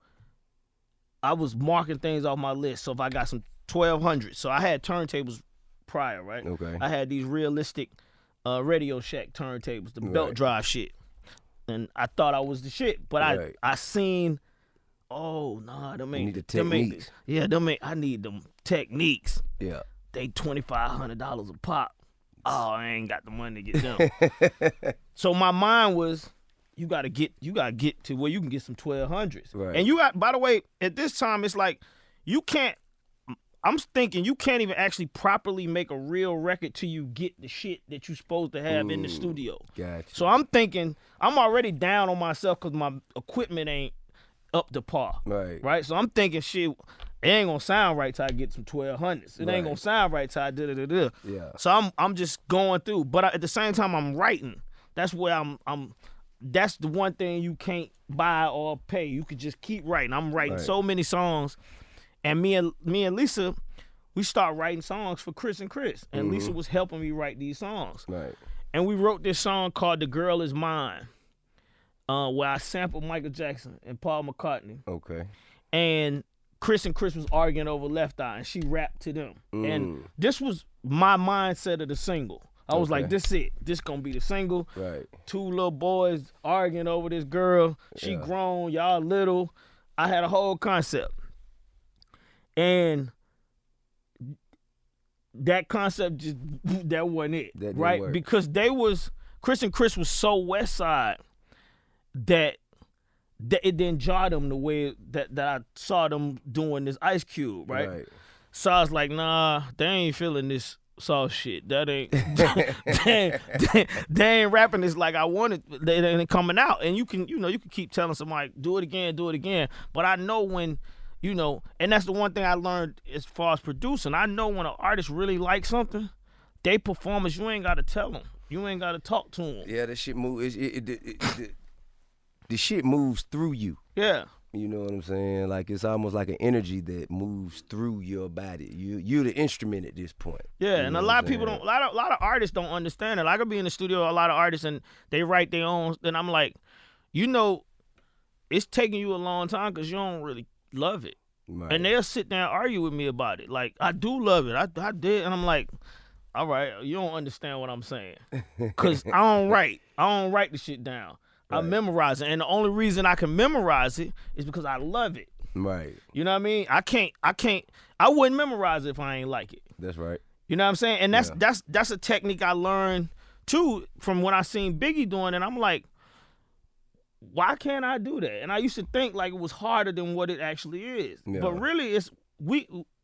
I was marking things off my list. So if I got some 1200, so I had turntables prior, right? Okay. I had these realistic Radio Shack turntables, the belt drive shit. And I thought I was the shit, but I seen Oh, nah, them You ain't. need the techniques. I need them techniques. Yeah. They $2,500 a pop. Oh, I ain't got the money to get them. So my mind was, you gotta get to where you can get some 1200s. Right. And you got, by the way, at this time it's like I'm thinking you can't even actually properly make a real record till you get the shit that you're supposed to have in the studio. Gotcha. So I'm thinking I'm already down on myself because my equipment ain't up to par. Right. So I'm thinking, shit, it ain't gonna sound right till I get some 1200s. It ain't gonna sound right till I da. Yeah. So I'm just going through, but at the same time I'm writing. That's where I'm. That's the one thing you can't buy or pay. You could just keep writing. I'm writing so many songs, and me and Lisa, we start writing songs for Kris and Kris, and Lisa was helping me write these songs. Right. And we wrote this song called "The Girl Is Mine," where I sampled Michael Jackson and Paul McCartney. Okay. And Kris and Kris was arguing over Left Eye, and she rapped to them. And this was my mindset of the single. I was like, this it. This gonna be the single. Right. Two little boys arguing over this girl. She grown, y'all little. I had a whole concept. And that concept just, that wasn't it. That right? work. Because Kris and Kris was so West Side that it didn't jar them the way that I saw them doing this Ice Cube, right? So I was like, nah, they ain't feeling this soft shit. That ain't they ain't rapping this like I wanted. They ain't coming out. And you can keep telling somebody, do it again. But I know when, and that's the one thing I learned as far as producing. I know when an artist really likes something, they performance, you ain't gotta tell them. You ain't gotta talk to them. Yeah, that shit moves. The shit moves through you. Yeah. You know what I'm saying? Like, it's almost like an energy that moves through your body. You're the instrument at this point. Yeah, and a lot of people don't. A lot of artists don't understand it. I could be in the studio with a lot of artists and they write their own. And I'm like, it's taking you a long time because you don't really love it. Right. And they'll sit there and argue with me about it. Like, I do love it. I did, and I'm like, all right, you don't understand what I'm saying because I don't write the shit down. Right. I memorize it, and the only reason I can memorize it is because I love it. Right. You know what I mean? I wouldn't memorize it if I ain't like it. That's right. You know what I'm saying? And that's a technique I learned too from when I seen Biggie doing it. I'm like, why can't I do that? And I used to think like it was harder than what it actually is. Yeah. But really,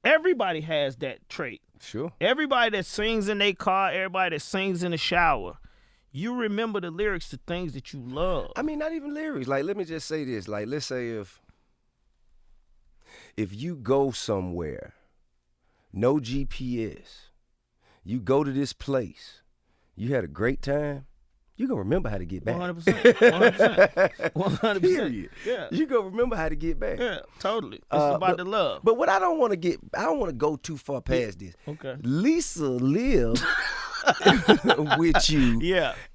everybody has that trait. Sure. Everybody that sings in their car, everybody that sings in the shower. You remember the lyrics to things that you love. I mean, not even lyrics. Like, let me just say this. Like, let's say if you go somewhere, no GPS, you go to this place, you had a great time, you gonna remember how to get back. 100%. Period. Yeah. You gonna remember how to get back. Yeah, totally. It's about the love. But what I don't want to go too far past this. Okay. Lisa lived with you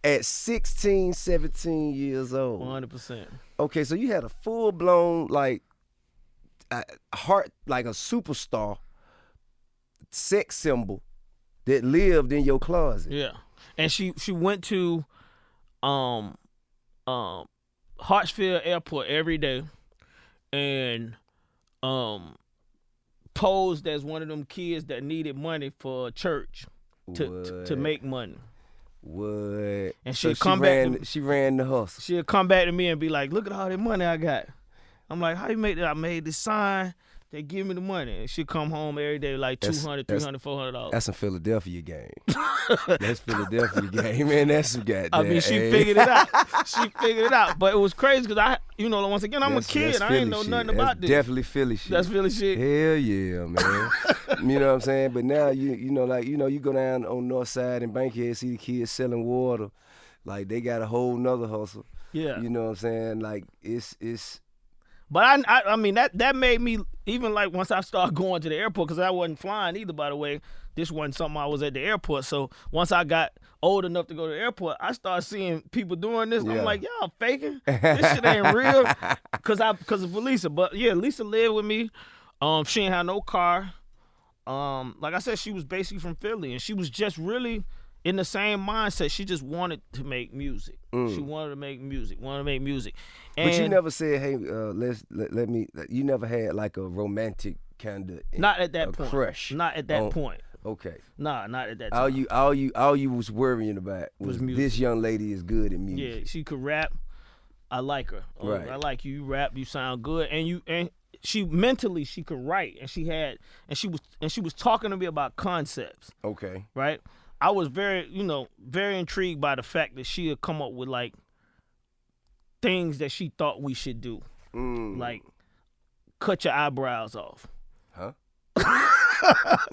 at 16, 17 years old. 100%. Okay, so you had a full-blown, like, heart, like a superstar sex symbol that lived in your closet. Yeah. And she went to Hartsfield Airport every day and posed as one of them kids that needed money for church. To make money. What? And she ran the hustle. She'll come back to me and be like, look at all that money I got. I'm like, how you make that? I made this sign. They give me the money. And she'll come home every day like $200, $300, $400. That's a Philadelphia game. That's Philadelphia game, man. That's some goddamn. I mean, she figured it out. She figured it out. But it was crazy because once again, I'm a kid. I ain't know nothing about this. Definitely Philly shit. That's Philly shit. Hell yeah, man. You know what I'm saying? But now you go down on North Side and Bankhead, see the kids selling water. Like, they got a whole nother hustle. Yeah. You know what I'm saying? Like, it's. But I mean that made me, even like once I started going to the airport, because I wasn't flying either, by the way. This wasn't something I was at the airport. So once I got old enough to go to the airport, I started seeing people doing this. Yeah. I'm like, y'all faking. This shit ain't real. Because of Lisa. But yeah, Lisa lived with me. She didn't have no car. Like I said, she was basically from Philly, and she was just really. in the same mindset. She just wanted to make music. She wanted to make music. And but you never said, "Hey, let me." You never had like a romantic kind of not at that point. Crush. Not at that point. Okay. Nah, not at that time. All you was worrying about was this young lady is good at music. Yeah, she could rap. I like her. Right. I like you. You rap. You sound good. And she mentally she could write. And she was talking to me about concepts. Okay. Right. I was very intrigued by the fact that she had come up with like things that she thought we should do, like cut your eyebrows off. Huh?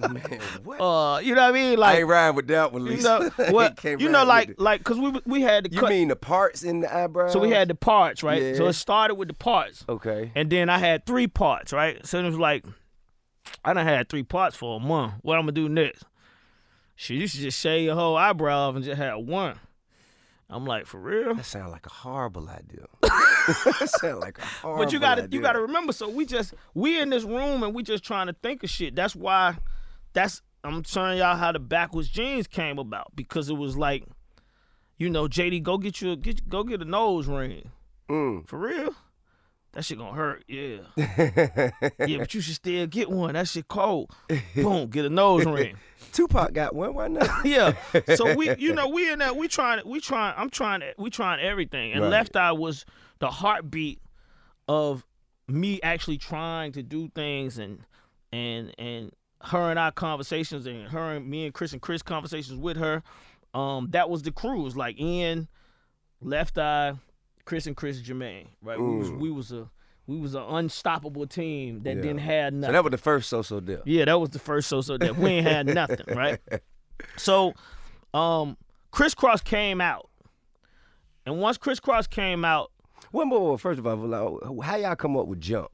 Man, what? You know what I mean? Like, I ain't riding with that one, Lisa. Cause we had to cut. You mean the parts in the eyebrows? So we had the parts, right? Yeah. So it started with the parts. Okay. And then I had 3 parts, right? So it was like, I done had 3 parts for a month. What I'm gonna do next? Shit, you should just shave your whole eyebrow off and just have 1. I'm like, for real? That sounds like a horrible idea. That sounds like a horrible idea. But you gotta remember, so we in this room and we just trying to think of shit. That's why I'm telling y'all how the backwards jeans came about, because it was like, JD, go get a nose ring. For real? That shit gonna hurt, yeah. Yeah, but you should still get one. That shit cold. Boom, get a nose ring. Tupac got one, why not? Yeah. So we in that, we trying everything. And Right. Left Eye was the heartbeat of me actually trying to do things, and her and our conversations, and me and Chris conversations with her. That was the crew. It was like Ian, Left Eye, Chris, Jermaine, right? We was an unstoppable team that didn't have nothing. So that was the first So Def. Yeah, that was the first So Def. We ain't had nothing, right? So, Kris Kross came out, and once Kris Kross came out, One more. First of all, like, how y'all come up with Jump?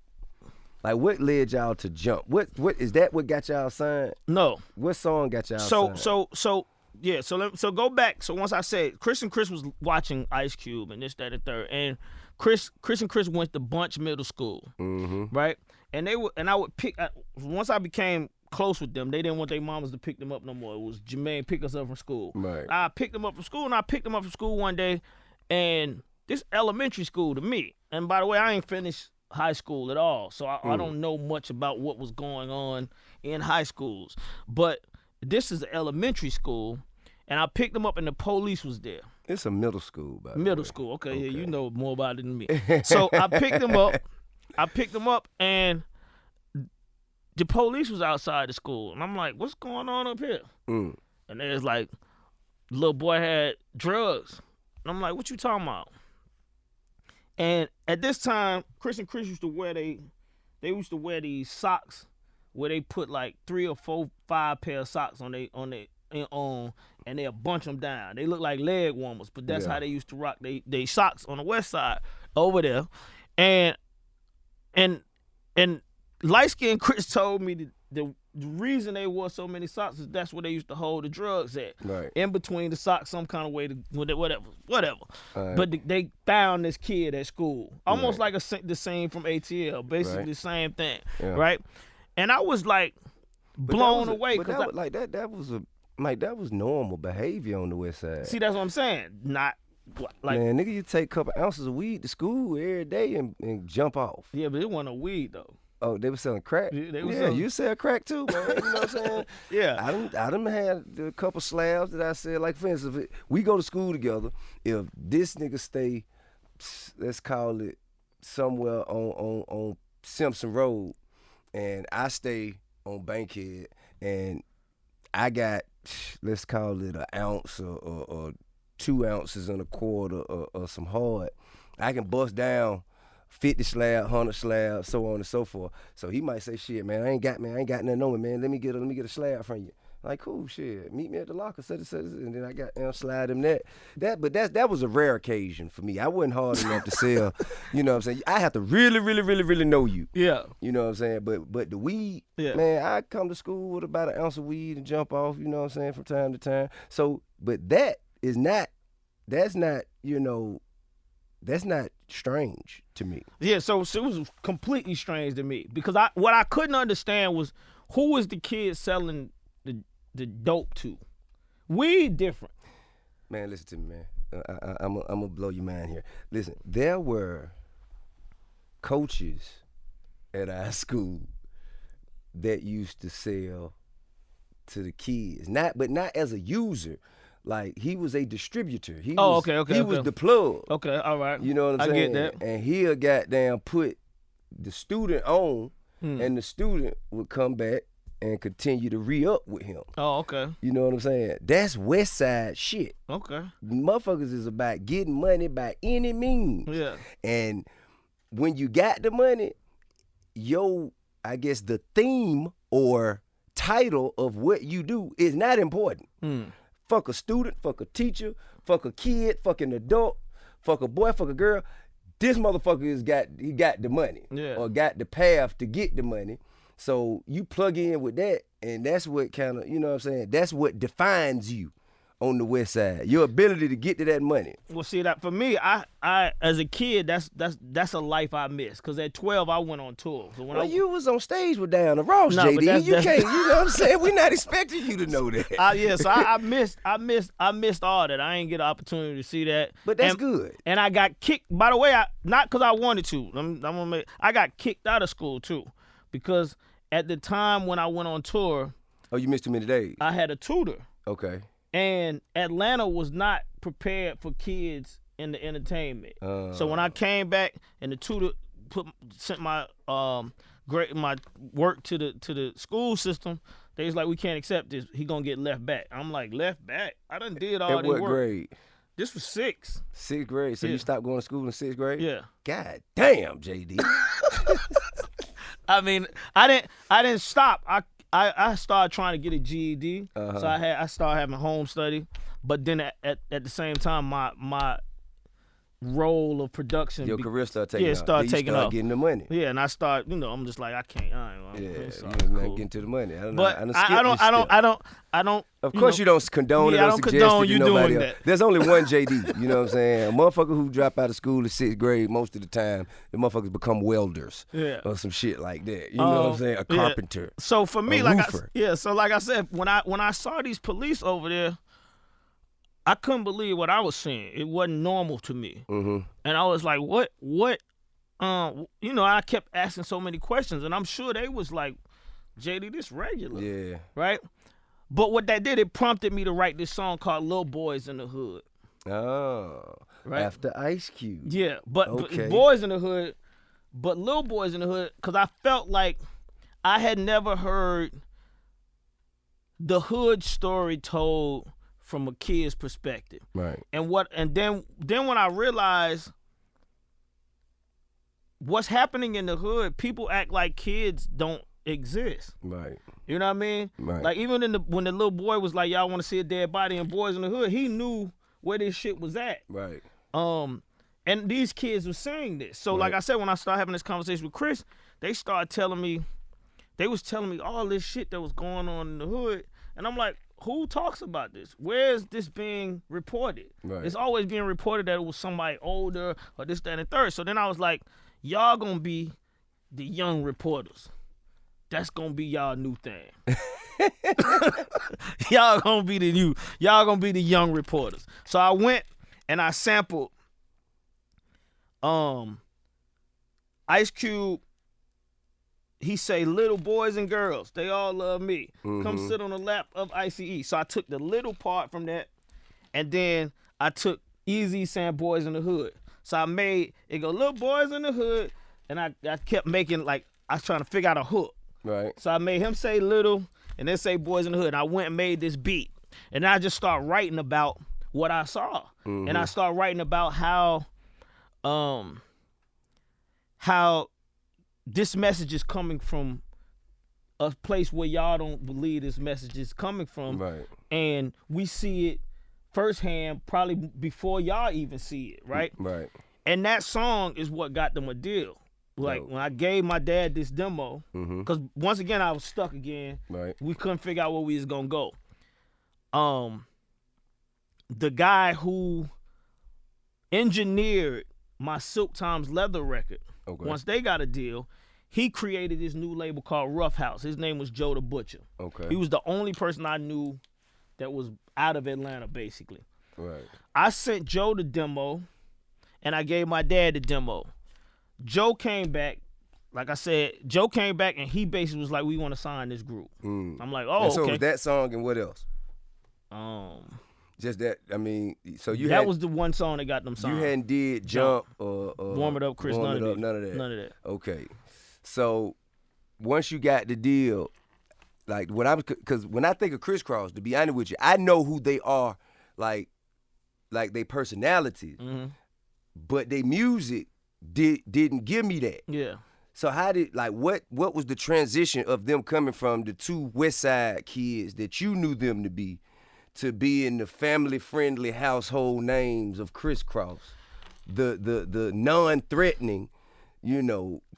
Like, what led y'all to Jump? What is that? What got y'all signed? No. What song got y'all signed? So go back. So once I said Chris was watching Ice Cube and this, that, and third, and Chris went to Bunch Middle School, right? And I would pick. Once I became close with them, they didn't want their mamas to pick them up no more. It was Jermaine pick us up from school. Right. I picked them up from school, and I picked them up from school one day, and this elementary school to me. And by the way, I ain't finished high school at all, so I don't know much about what was going on in high schools. But this is an elementary school. And I picked them up, and the police was there. It's a middle school, by the way. Middle school, okay, yeah, you know more about it than me. So I picked them up, and the police was outside the school. And I'm like, what's going on up here? And there's like, the little boy had drugs. And I'm like, what you talking about? And at this time, Chris used to wear these socks where they put like 3 or 4, 5 pair of socks on and they'll bunch them down. They look like leg warmers, but that's how they used to rock they socks on the west side over there. And light-skinned Chris told me the reason they wore so many socks is that's where they used to hold the drugs at. Right. In between the socks, some kind of way to whatever. Right. But they found this kid at school, almost like the scene from ATL, basically the same thing, right? And I was like blown away because that was normal behavior on the west side. See, that's what I'm saying. Not like, man, nigga, you take a couple ounces of weed to school every day and jump off. Yeah, but it wasn't no weed though. Oh, they were selling crack? Yeah, you sell crack too, man. You know what I'm saying? Yeah. I done had a couple slabs that I said, like, for instance, if we go to school together, if this nigga stay, let's call it, somewhere on Simpson Road, and I stay on Bankhead, and I got, let's call it an ounce or 2 ounces and a quarter or some hard, I can bust down 50 slab, 100 slab, so on and so forth. So he might say, shit, man, I ain't got nothing on me, man. Let me get a slab from you. Like, cool, shit. Meet me at the locker, and then I got slide him that. That was a rare occasion for me. I wasn't hard enough to sell. You know what I'm saying? I have to really, really, really, really know you. Yeah. You know what I'm saying? But the weed, man, I come to school with about an ounce of weed and jump off. You know what I'm saying, from time to time. So, but that's not strange to me. Yeah, so it was completely strange to me because what I couldn't understand was who was the kid selling the dope to. Weed different. Man, listen to me, man. I'm gonna blow your mind here. Listen, there were coaches at our school that used to sell to the kids, but not as a user. Like, he was a distributor. He was the plug. Okay, all right. You know what I'm saying? I get that. And he'll goddamn put the student on, and the student would come back and continue to re-up with him. Oh, okay. You know what I'm saying? That's West Side shit. Okay. Motherfuckers is about getting money by any means. Yeah. And when you got the money, I guess the theme or title of what you do is not important. Fuck a student, fuck a teacher, fuck a kid, fuck an adult, fuck a boy, fuck a girl. This motherfucker got the money, or got the path to get the money. So you plug in with that, and that's what kind of, you know what I'm saying? That's what defines you on the West Side. Your ability to get to that money. Well, see, that for me, I as a kid, that's a life I missed. Cause at 12, I went on tour. So when you was on stage with Diana Ross, no, JD. You can't. You know what I'm saying? We're not expecting you to know that. So I missed all that. I ain't get an opportunity to see that. But that's good. And I got kicked. By the way, not because I wanted to. I got kicked out of school too, because at the time when I went on tour. Oh, you missed too many days. I had a tutor. Okay. And Atlanta was not prepared for kids in the entertainment. So when I came back and the tutor sent my my work to the school system, they was like, we can't accept this. He gonna get left back. I'm like, left back? I done did all this work. At what grade? This was 6th. 6th grade. So you stopped going to school in 6th grade? Yeah. God damn, JD. I mean, I didn't stop. I started trying to get a GED, so I started having home study, but then at the same time, my role of production, your career started taking off. Started taking off, getting the money. Yeah, and I start, I'm just like, I can't. Not getting to the money. I don't. Of course, you don't condone it. I don't condone you doing that. There's only one JD. You know what I'm saying? A motherfucker who drop out of school in 6th grade, most of the time, the motherfuckers become welders, or some shit like that. You know what I'm saying? A carpenter. So for me, like I said, when I saw these police over there, I couldn't believe what I was seeing. It wasn't normal to me. And I was like, what? I kept asking so many questions, and I'm sure they was like, JD, this regular. Yeah. Right? But what that did, it prompted me to write this song called Little Boys in the Hood. Oh. Right? After Ice Cube. Yeah, but Boys in the Hood, but Little Boys in the Hood, because I felt like I had never heard the hood story told from a kid's perspective. Right. And then when I realized what's happening in the hood, people act like kids don't exist. Right. You know what I mean? Right. Like even when the little boy was like, y'all want to see a dead body in Boys in the Hood, he knew where this shit was at. Right. And these kids were saying this. So like I said, when I started having this conversation with Kris, they was telling me all this shit that was going on in the hood. And I'm like, who talks about this? Where is this being reported? Right. It's always being reported that it was somebody older or this, that, and the third. So then I was like, y'all gonna be the young reporters. That's gonna be y'all new thing. Y'all gonna be the young reporters. So I went and I sampled Ice Cube. He say, little boys and girls, they all love me. Come sit on the lap of ICE. So I took the little part from that, and then I took Easy saying Boys in the Hood. So I made it go, little boys in the hood, and I kept making, like, I was trying to figure out a hook. Right. So I made him say little, and then say Boys in the Hood. And I went and made this beat. And then I just started writing about what I saw. And I started writing about how this message is coming from a place where y'all don't believe this message is coming from. Right. And we see it firsthand probably before y'all even see it, right? Right. And that song is what got them a deal. Like, when I gave my dad this demo, because once again, I was stuck again. Right. We couldn't figure out where we was going to go. The guy who engineered my Silk Times Leather record, once they got a deal, he created this new label called Rough House. His name was Joe the Butcher. Okay. He was the only person I knew that was out of Atlanta, basically. Right. I sent Joe the demo, and I gave my dad the demo. Joe came back. Like I said, Joe came back, and he basically was like, we want to sign this group. I'm like, oh, and so okay. it was that song and what else? Just that, I mean, so you that was the one song that got them signed. You hadn't did Jump or Warm It Up, Chris, none of that. None of that. Okay. So once you got the deal, like because when I think of Kris Kross, to be honest with you, I know who they are, like they personalities, but their music didn't give me that. Yeah. So how did, like, what was the transition of them coming from the two West Side kids that you knew them to be in the family-friendly household names of Kris Kross, the non-threatening,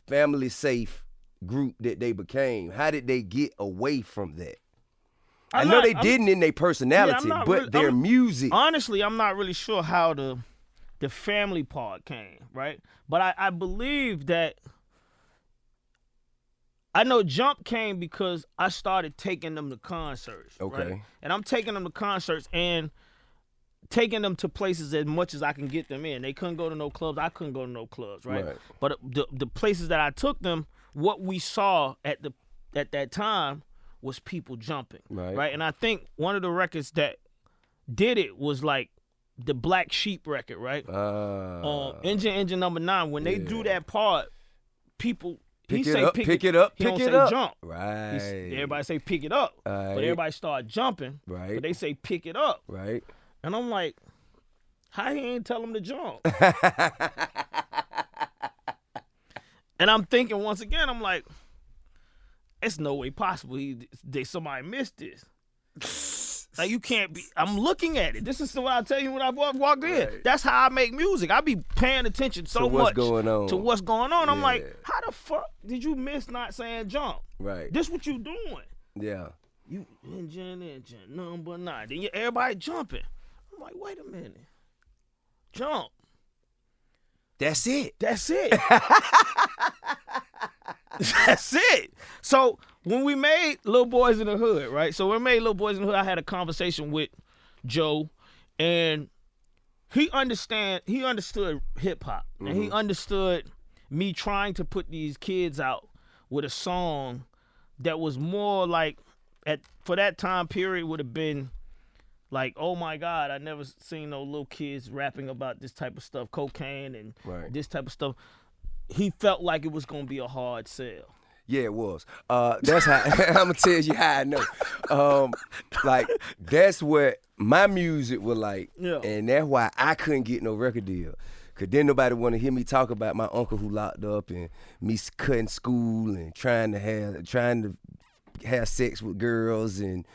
family-safe group that they became? How did they get away from that? I know they didn't in their personality, but their music. Honestly, I'm not really sure how the family part came, right? But I believe that. I know Jump came because I started taking them to concerts. Okay. Right? And I'm taking them to concerts and taking them to places as much as I can get them in. They couldn't go to no clubs. I couldn't go to no clubs, right? But the places that I took them, what we saw at that time was people jumping. Right. And I think one of the records that did it was like the Black Sheep record, right? Engine number 9. When they do that part, people. Pick it up. He don't say jump. Right. Everybody say pick it up. Right. But everybody start jumping. Right. But they say pick it up. Right. And I'm like, how he ain't tell them to jump? And I'm thinking once again, I'm like, it's no way possible somebody missed this. Like, you can't be. I'm looking at it. This is what I tell you when I walk in. Right. That's how I make music. I be paying attention so much to what's going on. Yeah. I'm like, how the fuck did you miss not saying jump? Right. This what you doing? Yeah. You engine number 9. Then everybody jumping. I'm like, wait a minute. Jump. That's it. That's it. That's it. So when we made Little Boys in the Hood, right? So when we made Little Boys in the Hood, I had a conversation with Joe, and he understood hip hop, and he understood me trying to put these kids out with a song that was more like, for that time period, would have been like, oh my God, I never seen no little kids rapping about this type of stuff, cocaine and this type of stuff. He felt like it was gonna be a hard sell. Yeah, it was. That's how I'm gonna tell you how I know. Like, that's what my music was like, and that's why I couldn't get no record deal. Cause then nobody want to hear me talk about my uncle who locked up and me cutting school and trying to have sex with girls and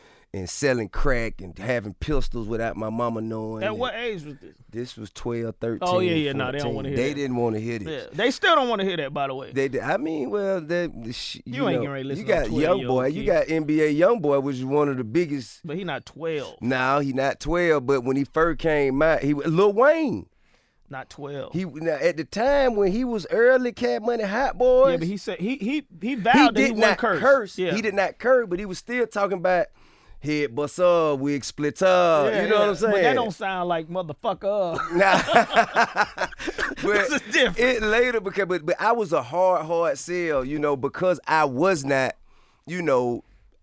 selling crack and having pistols without my mama knowing. At what age was this? This was 12, 13, Oh, yeah, 14. no, they don't want to hear that. They didn't want to hear this. Yeah. They still don't want to hear that, by the way. I mean, well, you ain't know, getting ready to listen you got to a Young 12-year-old Boy. kid. You got NBA Young Boy, which is one of the biggest. But he not 12. No, he not 12, but when he first came out, he was Lil Wayne. Not 12. Now, at the time when he was early Cat Money Hot Boys. Yeah, but he said he vowed that he wouldn't curse. Yeah. He did not curse, but he was still talking about head bust up, wig split up. You know what I'm saying? But that don't sound like motherfucker. But this is different. It later became, but I was a hard sell, because I was not,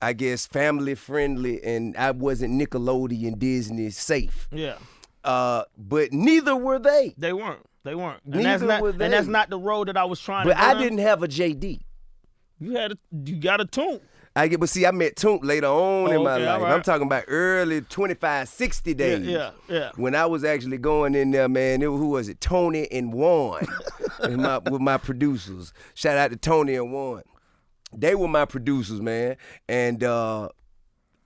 I guess family friendly, and I wasn't Nickelodeon, Disney safe. Yeah. But neither were they. They weren't. And Neither were they. And that's not the road that I was trying but to go I down. didn't have a JD. You got a tune. I met Toomp later on in my life. Right. I'm talking about early 25, 60 days. Yeah. When I was actually going in there, man, who was it? Tony and Juan with my producers. Shout out to Tony and Juan. They were my producers, man. And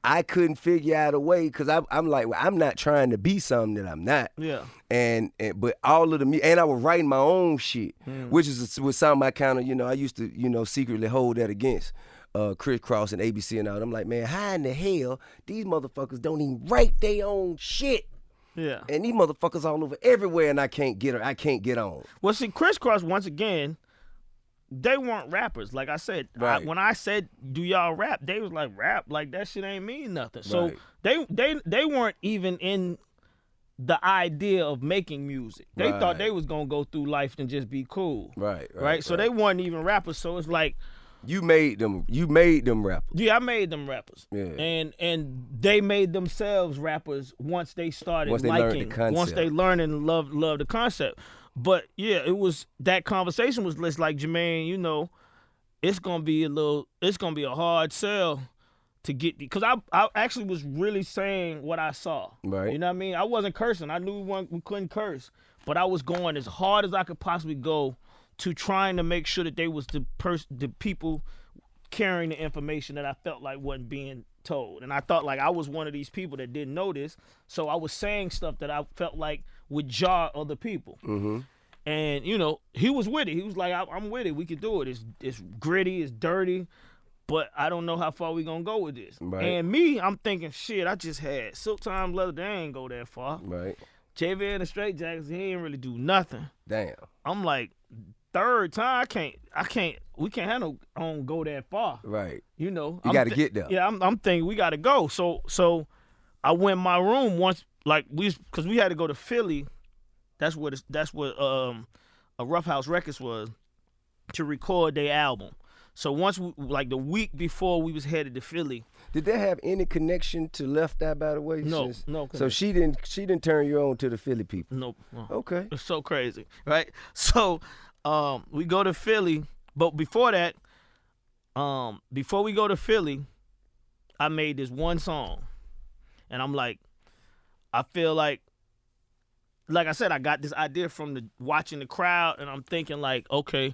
I couldn't figure out a way, because I'm like, well, I'm not trying to be something that I'm not. Yeah. But all of the, and I was writing my own shit, which was something I kind of, I used to, secretly hold that against Kris Kross and ABC and all. I'm like, man, how in the hell these motherfuckers don't even write their own shit? Yeah. And these motherfuckers all over everywhere, and I can't get on. Well, see, Kris Kross, once again, they weren't rappers. Like I said, right. When I said, do y'all rap? They was like, rap? Like, that shit ain't mean nothing. So right. they weren't even in the idea of making music. They Right. thought they was gonna go through life and just be cool. Right. So they weren't even rappers. So it's like, You made them rappers. yeah, I made them rappers. Yeah. And they made themselves rappers once they started Once they learned liking, the concept. once they learned and loved the concept. But yeah, it was, that conversation was just like, Jermaine, you know, it's gonna be a hard sell to get, because I actually was really saying what I saw. Right. You know what I mean? I wasn't cursing. I knew we couldn't curse, but I was going as hard as I could possibly go to trying to make sure that they was the people carrying the information that I felt like wasn't being told. And I thought like I was one of these people that didn't know this, so I was saying stuff that I felt like would jar other people. Mm-hmm. And you know, he was with it. He was like, I'm with it. We can do it. It's gritty. It's dirty. But I don't know how far we gonna go with this. Right. And me, I'm thinking, shit, I just had Silk Time Leather. They ain't go that far. Right. JV and the Straight Jackets, he ain't really do nothing. Damn. I'm like, third time, we can't have no on go that far. Right. You know, You got to get there. Yeah, I'm thinking we got to go. So I went in my room once, like because we had to go to Philly. That's what a Rough House Records was, to record their album. So once like the week before we was headed to Philly. Did that have any connection to Left Eye, by the way? No. So she didn't turn you on to the Philly people. Nope. Okay. It's so crazy, right? So we go to Philly, but before that, before we go to Philly, I made this one song, and I'm like, I feel like I said, I got this idea from watching the crowd, and I'm thinking like, okay,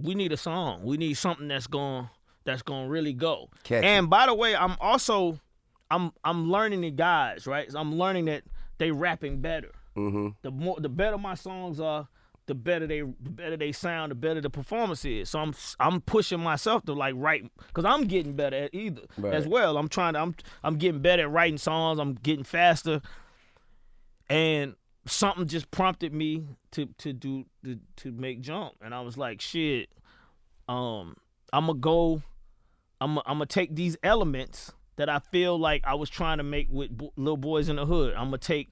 we need a song. We need something that's going really go. Catchy. And by the way, I'm learning the guys, right? So I'm learning that they rapping better. Mm-hmm. The better my songs are, the better they sound, the better the performance is. So I'm pushing myself to like write, because I'm getting better at either as well. I'm getting better at writing songs. I'm getting faster, and something just prompted me to make Jump, and I was like, shit, I'm gonna take these elements that I feel like I was trying to make with Little Boys in the Hood. I'm gonna take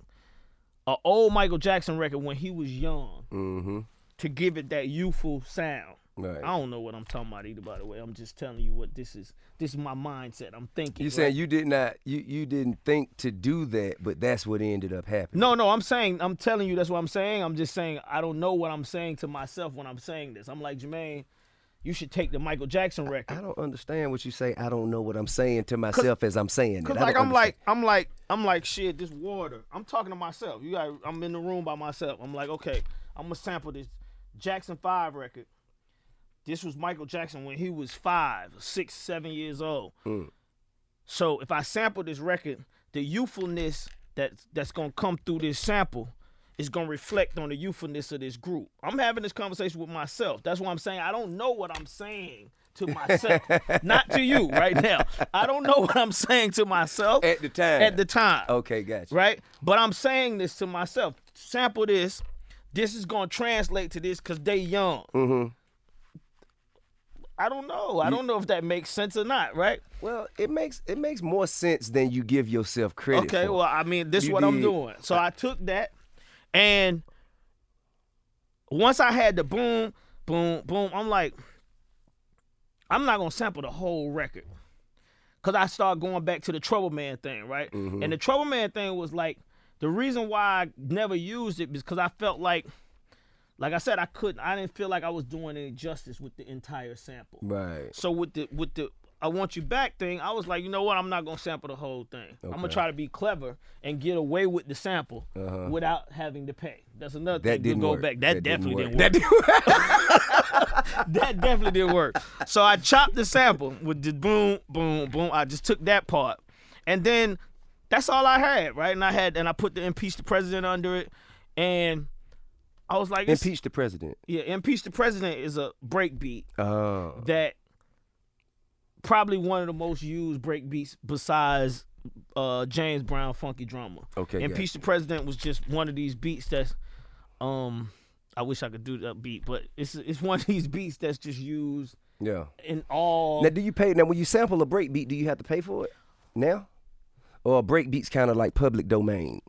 an old Michael Jackson record when he was young, mm-hmm. to give it that youthful sound. Right. I don't know what I'm talking about either, by the way. I'm just telling you what this is. This is my mindset. I'm thinking. You saying you didn't think to do that, but that's what ended up happening. No, I'm telling you that's what I'm saying. I'm just saying I don't know what I'm saying to myself when I'm saying this. I'm like, Jermaine, you should take the Michael Jackson record. I don't understand what you say. I don't know what I'm saying to myself as I'm saying it. Cause like I'm like shit, this water. I'm talking to myself. I'm in the room by myself. I'm like, okay, I'm gonna sample this Jackson 5 record. This was Michael Jackson when he was 5, 6, 7 years old. So if I sample this record, the youthfulness that's gonna come through this sample is gonna reflect on the youthfulness of this group. I'm having this conversation with myself. That's why I'm saying I don't know what I'm saying to myself. Not to you right now. I don't know what I'm saying to myself. At the time. Okay, gotcha. Right? But I'm saying this to myself. Sample this. This is gonna translate to this because they young. Mm-hmm. I don't know. I don't know if that makes sense or not, right? Well, it makes more sense than you give yourself credit for. Okay, well, I mean, this is what I'm doing. So I took that, and once I had the boom, boom, boom, I'm like, I'm not going to sample the whole record. Because I started going back to the Trouble Man thing, right? Mm-hmm. And the Trouble Man thing was like, the reason why I never used it is because I felt like I said, I didn't feel like I was doing any justice with the entire sample. Right. So with the I Want You Back thing, I was like, you know what? I'm not going to sample the whole thing. Okay. I'm going to try to be clever and get away with the sample without having to pay. That's another thing. Didn't go work. back. That definitely didn't work. work. That definitely didn't work. So I chopped the sample with the boom, boom, boom. I just took that part. And then that's all I had, right? And I put the Impeach the President under it. And I was like, Impeach the President. Yeah, Impeach the President is a break beat Oh. that probably one of the most used break beats besides James Brown Funky Drummer. Okay. Impeach the President was just one of these beats that's I wish I could do that beat, but it's one of these beats that's just used in all. Now, do you pay? Now, when you sample a break beat, do you have to pay for it now? Or a break beat's kind of like public domain?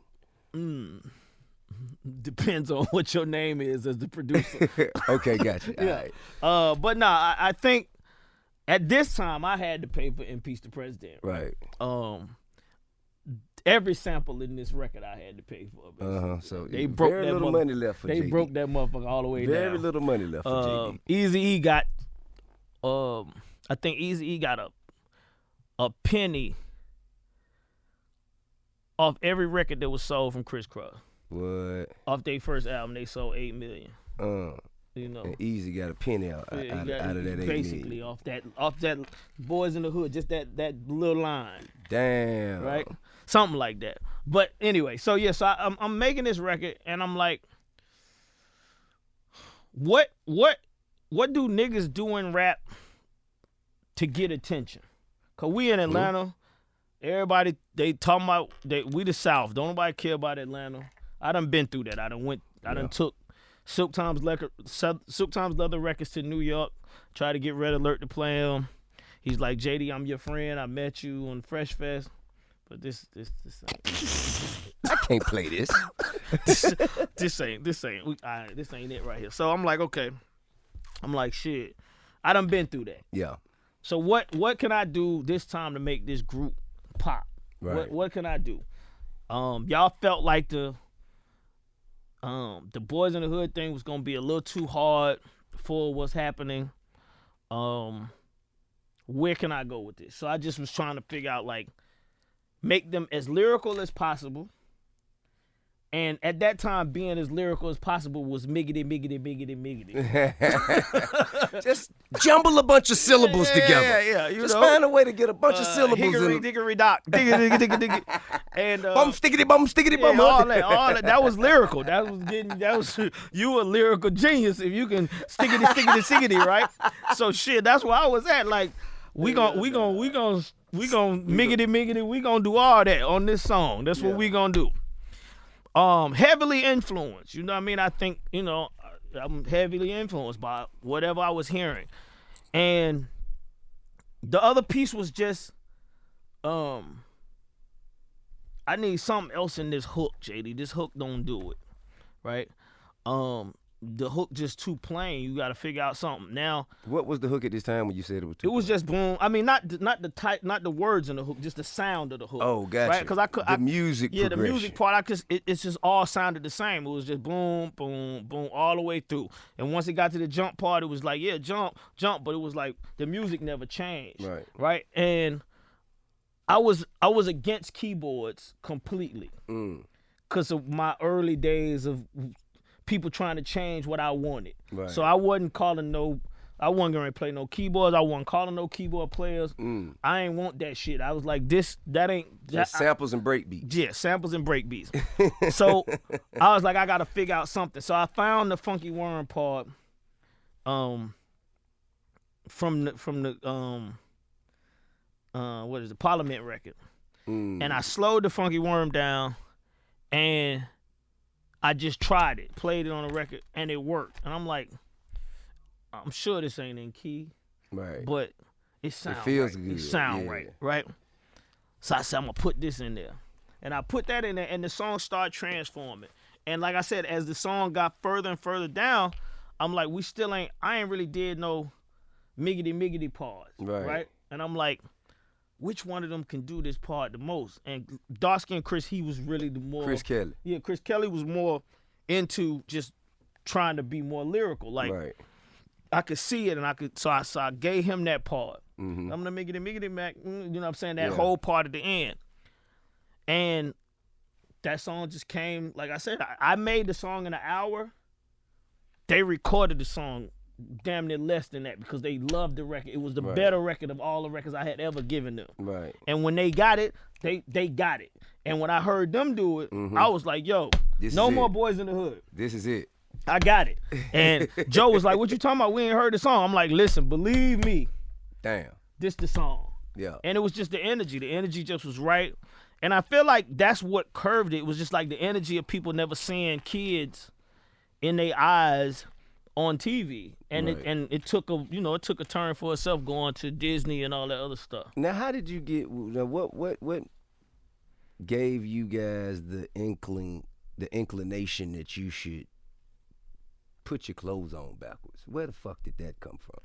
depends on what your name is as the producer. Okay, gotcha. Yeah. All right. But nah, I think at this time I had to pay for Impeach the President. Right. Every sample in this record I had to pay for. Basically. So they broke very that little money left for They JD. broke that motherfucker all the way down. Very little money left for JD. Eazy-E got, I think Eazy-E got a penny off every record that was sold from Kris Kross. What? Off their first album, they sold 8 million. You know, and Eazy got a penny out of that 8 million. Basically, off that Boys in the Hood, just that little line. Damn. Right? Something like that. But anyway, so I'm making this record, and I'm like, what do niggas do in rap to get attention? Cause we in Atlanta, everybody they talking about we the South. Don't nobody care about Atlanta. I done been through that. I done took Silk Times Leather Records to New York. Tried to get Red Alert to play him. He's like, JD, I'm your friend. I met you on Fresh Fest. But this I can't play this. this ain't it right here. So I'm like, okay. I'm like, shit. I done been through that. Yeah. So what can I do this time to make this group pop? Right. What can I do? Y'all felt like the Boys in the Hood thing was gonna be a little too hard for what's happening. Where can I go with this? So I just was trying to figure out, like, make them as lyrical as possible. And at that time, being as lyrical as possible was miggity. Just jumble a bunch of syllables together. Yeah. Just find a way to get a bunch of syllables hickory, in. dickory dock, diggy. And Bum stickity bum. all that. That was lyrical. That was you a lyrical genius if you can stickity, right? So shit, that's where I was at. Like, we gon' miggity, we gonna do all that on this song. That's what we gonna do. Heavily influenced, you know what I mean? I think, I'm heavily influenced by whatever I was hearing. And the other piece was just, I need something else in this hook, JD. This hook don't do it, right? The hook just too plain. You got to figure out something. Now, what was the hook at this time when you said it was too It was just boom. I mean, not the words in the hook, just the sound of the hook. Oh, gotcha. Right? Because the music the progression. music part, it's just all sounded the same. It was just boom, boom, boom, all the way through. And once it got to the jump part, it was like, yeah, jump, but it was like the music never changed. Right? And I was against keyboards completely. Because of my early days of people trying to change what I wanted. Right. So I wasn't going to play no keyboards. I wasn't calling no keyboard players. I ain't want that shit. I was like, that ain't... Just samples and break beats. Yeah, samples and break beats. So I was like, I got to figure out something. So I found the Funky Worm part from the what is it, Parliament record. And I slowed the Funky Worm down and I just tried it, played it on a record, and it worked. And I'm like, I'm sure this ain't in key, right? But it sounds It feels right. good. It sound right? So I said, I'm gonna put this in there, and I put that in there, and the song started transforming. And like I said, as the song got further and further down, I'm like, I ain't really did no miggity parts, right? And I'm like, which one of them can do this part the most? And dark skin Chris, he was really the more... Chris Kelly. Yeah, Chris Kelly was more into just trying to be more lyrical. Like, I could see it, and so I gave him that part. I'm gonna miggity Mac, you know what I'm saying? That whole part at the end. And that song just came, like I said, I made the song in an hour. They recorded the song damn near less than that because they loved the record. It was the better record of all the records I had ever given them. Right. And when they got it, they got it. And when I heard them do it, I was like, yo, no more Boys in the Hood. This is it. I got it. And Joe was like, what you talking about? We ain't heard the song. I'm like, listen, believe me. Damn. This the song. Yeah. And it was just the energy. The energy just was right. And I feel like that's what curved it. It was just like the energy of people never seeing kids in their eyes on TV, and it took a turn for itself going to Disney and all that other stuff. Now, how did you get? Now, what gave you guys the inkling the inclination that you should put your clothes on backwards? Where the fuck did that come from?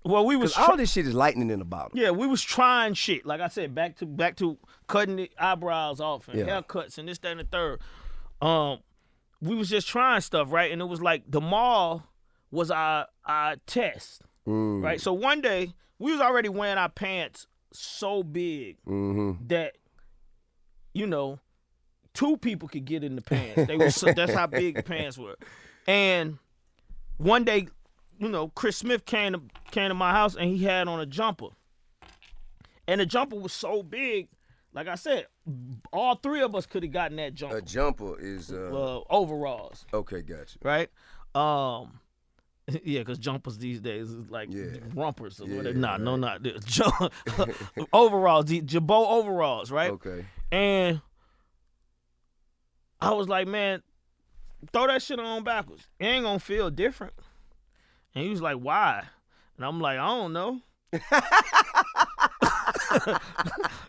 Well, we was all this shit is lightning in a bottle. Yeah, we was trying shit. Like I said, back to cutting the eyebrows off and haircuts and this, that, and the third. We was just trying stuff, right? And it was like the mall was our test, right? So one day we was already wearing our pants so big that, you know, 2 people could get in the pants. They were that's how big the pants were. And one day, you know, Chris Smith came to my house and he had on a jumper. And the jumper was so big, like I said, all 3 of us could have gotten that jumper. A jumper is overalls. Okay, gotcha. Right? Yeah, because jumpers these days is like rumpers or whatever. Nah, right. No, not overalls, the Jabot overalls, right? Okay. And I was like, man, throw that shit on backwards. It ain't gonna feel different. And he was like, why? And I'm like, I don't know.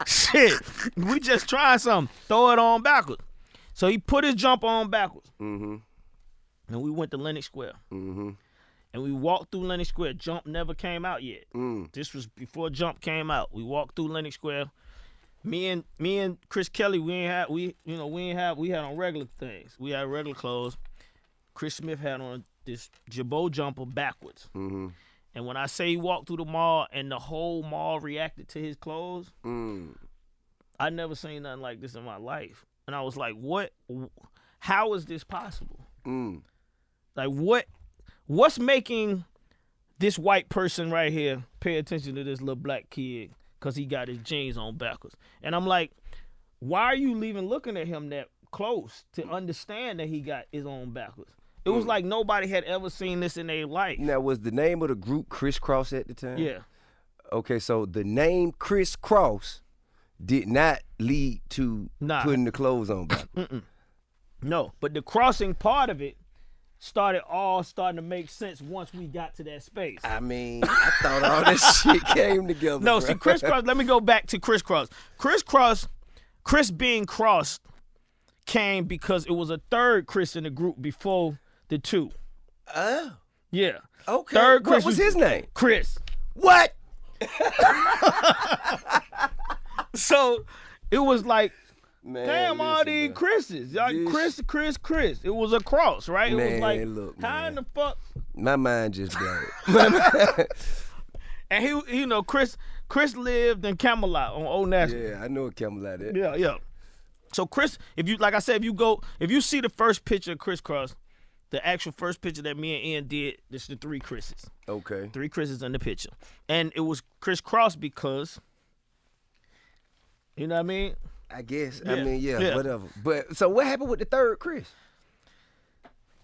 Shit, we just trying something. Throw it on backwards. So he put his jumper on backwards. And we went to Lenox Square. And we walked through Lenox Square. Jump never came out yet. This was before Jump came out. We walked through Lenox Square. Me and Chris Kelly, we had on regular things. We had regular clothes. Chris Smith had on this Jabot jumper backwards. And when I say he walked through the mall and the whole mall reacted to his clothes, I never seen nothing like this in my life. And I was like, what? How is this possible? Like, what's making this white person right here pay attention to this little black kid because he got his jeans on backwards? And I'm like, why are you even looking at him that close to understand that he got his on backwards? It was like nobody had ever seen this in their life. Now, was the name of the group Kris Kross at the time? Yeah. Okay, so the name Kris Kross did not lead to putting the clothes on backwards. No, but the crossing part of it starting to make sense once we got to that space. I mean, I thought all this shit came together. No, see, Kris Kross, let me go back to Kris Kross. Kris being crossed came because it was a third Kris in the group before the 2. Oh. Yeah. Okay. Third Kris what was his name? Chris. What? So it was like, man, damn, all these Chris's. Like Chris. It was a cross, right? Man, it was like, look, how in the fuck? My mind just blank. And he, you know, Chris lived in Camelot on Old National. Yeah, I know what Camelot is. Yeah. So Chris, if you see the first picture of Kris Kross, the actual first picture that me and Ian did, this is the 3 Chris's. Okay. 3 Chris's in the picture. And it was Kris Kross because, you know what I mean? I guess. Yeah. I mean, yeah, whatever. But so what happened with the third Kris?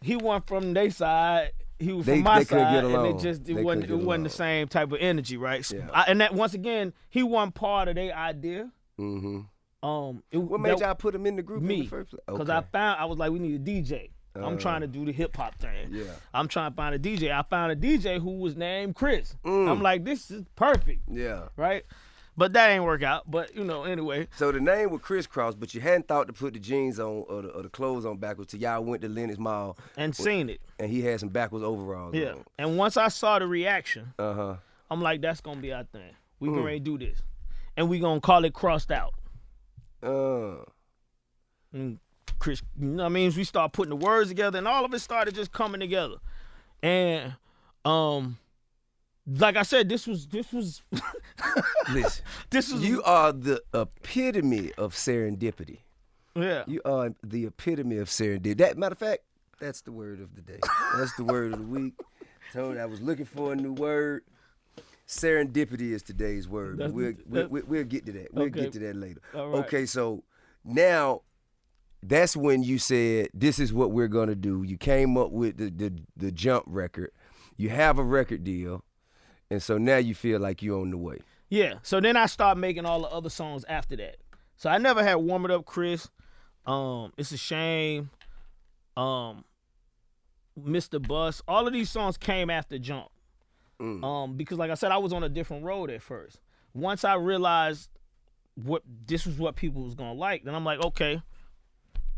He wasn't from their side. He was from my side, get along. And it wasn't the same type of energy, right? Yeah. And that once again, he wasn't part of their idea. What made y'all put him in the group in the first place? Because I was like, we need a DJ. I'm trying to do the hip hop thing. Yeah. I'm trying to find a DJ. I found a DJ who was named Chris. I'm like, this is perfect. Yeah. Right? But that ain't work out. But, you know, anyway. So the name was Kris Kross, but you hadn't thought to put the jeans on or the clothes on backwards till y'all went to Lenox Mall. And seen it. And he had some backwards overalls on. And once I saw the reaction, I'm like, that's going to be our thing. We can ready to do this. And we going to call it Crossed Out. And Chris, you know what I mean? We start putting the words together and all of it started just coming together. And, like I said, this was listen. You are the epitome of serendipity. Yeah. You are the epitome of serendipity. That matter of fact, that's the word of the day. That's the word of the week. Told you I was looking for a new word. Serendipity is today's word. We'll get to that. We'll get to that later. All right. Okay, so now that's when you said this is what we're gonna do. You came up with the Jump record. You have a record deal. And so now you feel like you're on the way. Yeah. So then I start making all the other songs after that. So I never had Warm It Up Chris. It's a Shame. Mr. Bus. All of these songs came after Jump. Because like I said, I was on a different road at first. Once I realized this was what people was gonna like, then I'm like, okay,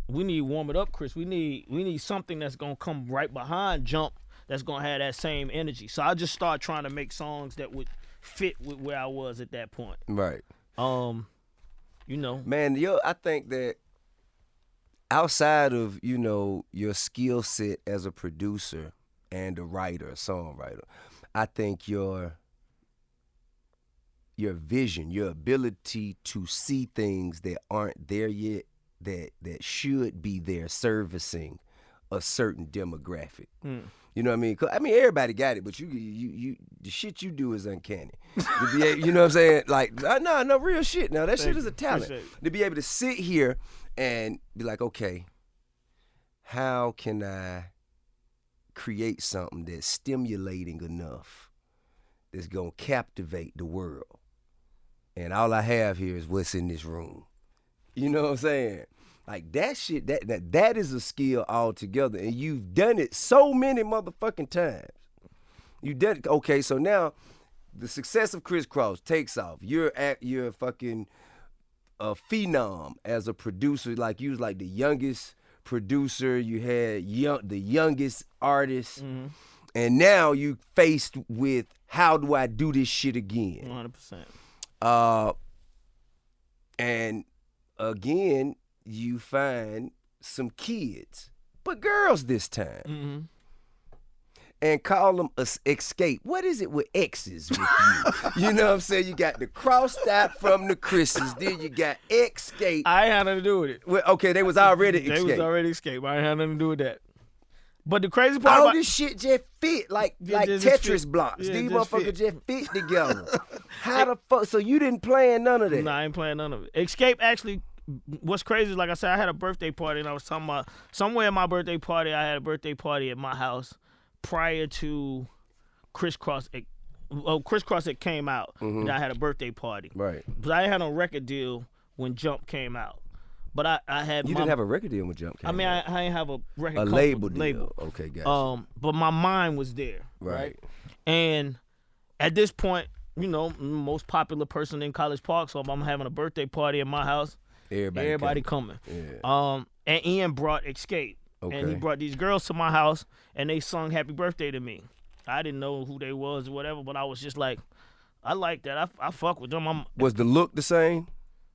Warm It Up, Kris. We need something that's gonna come right behind Jump that's gonna have that same energy. So I just started trying to make songs that would fit with where I was at that point. Right. You know. Man, I think that outside of, you know, your skill set as a producer and a writer, a songwriter, I think your vision, your ability to see things that aren't there yet, that should be there servicing a certain demographic. You know what I mean? 'Cause, I mean, everybody got it, but you the shit you do is uncanny. You know what I'm saying? Like, no real shit. Now that shit is a talent. To be able to sit here and be like, okay, how can I create something that's stimulating enough that's gonna captivate the world? And all I have here is what's in this room. You know what I'm saying? Like that shit, that is a skill altogether, and you've done it so many motherfucking times. You did it. Okay, so now the success of Kris Kross takes off. You're fucking a phenom as a producer. Like you was like the youngest producer. You had the youngest artist, and now you faced with how do I do this shit again? 100%. And again, you find some kids, but girls this time, and call them Xscape. What is it with X's with you? You know what I'm saying? You got the crossed out from the Chris's, then you got Xscape. I ain't had nothing to do with it. Well, okay, they was already Xscape. They was already Xscape. I ain't had nothing to do with that. But the crazy part all this shit just fit like Tetris blocks. Yeah, These motherfuckers just fit together. How the fuck? So you didn't plan none of that? Nah, I ain't playing none of it. Xscape actually, what's crazy is, like I said, I had a birthday party, and I was talking about somewhere at my birthday party, I had a birthday party at my house prior to Kris Kross. Kris Kross had came out, and I had a birthday party. Right. But I ain't had no record deal when Jump came out. But I had. You didn't have a record deal when Jump came out. I didn't have a record. A label deal. Okay, gotcha. But my mind was there. Right. And at this point, you know, most popular person in College Park, so I'm having a birthday party at my house. Everybody coming. Yeah. And Ian brought Xscape. Okay. And he brought these girls to my house, and they sung Happy Birthday to me. I didn't know who they was or whatever, but I was just like, I like that. I fuck with them. Was the look the same?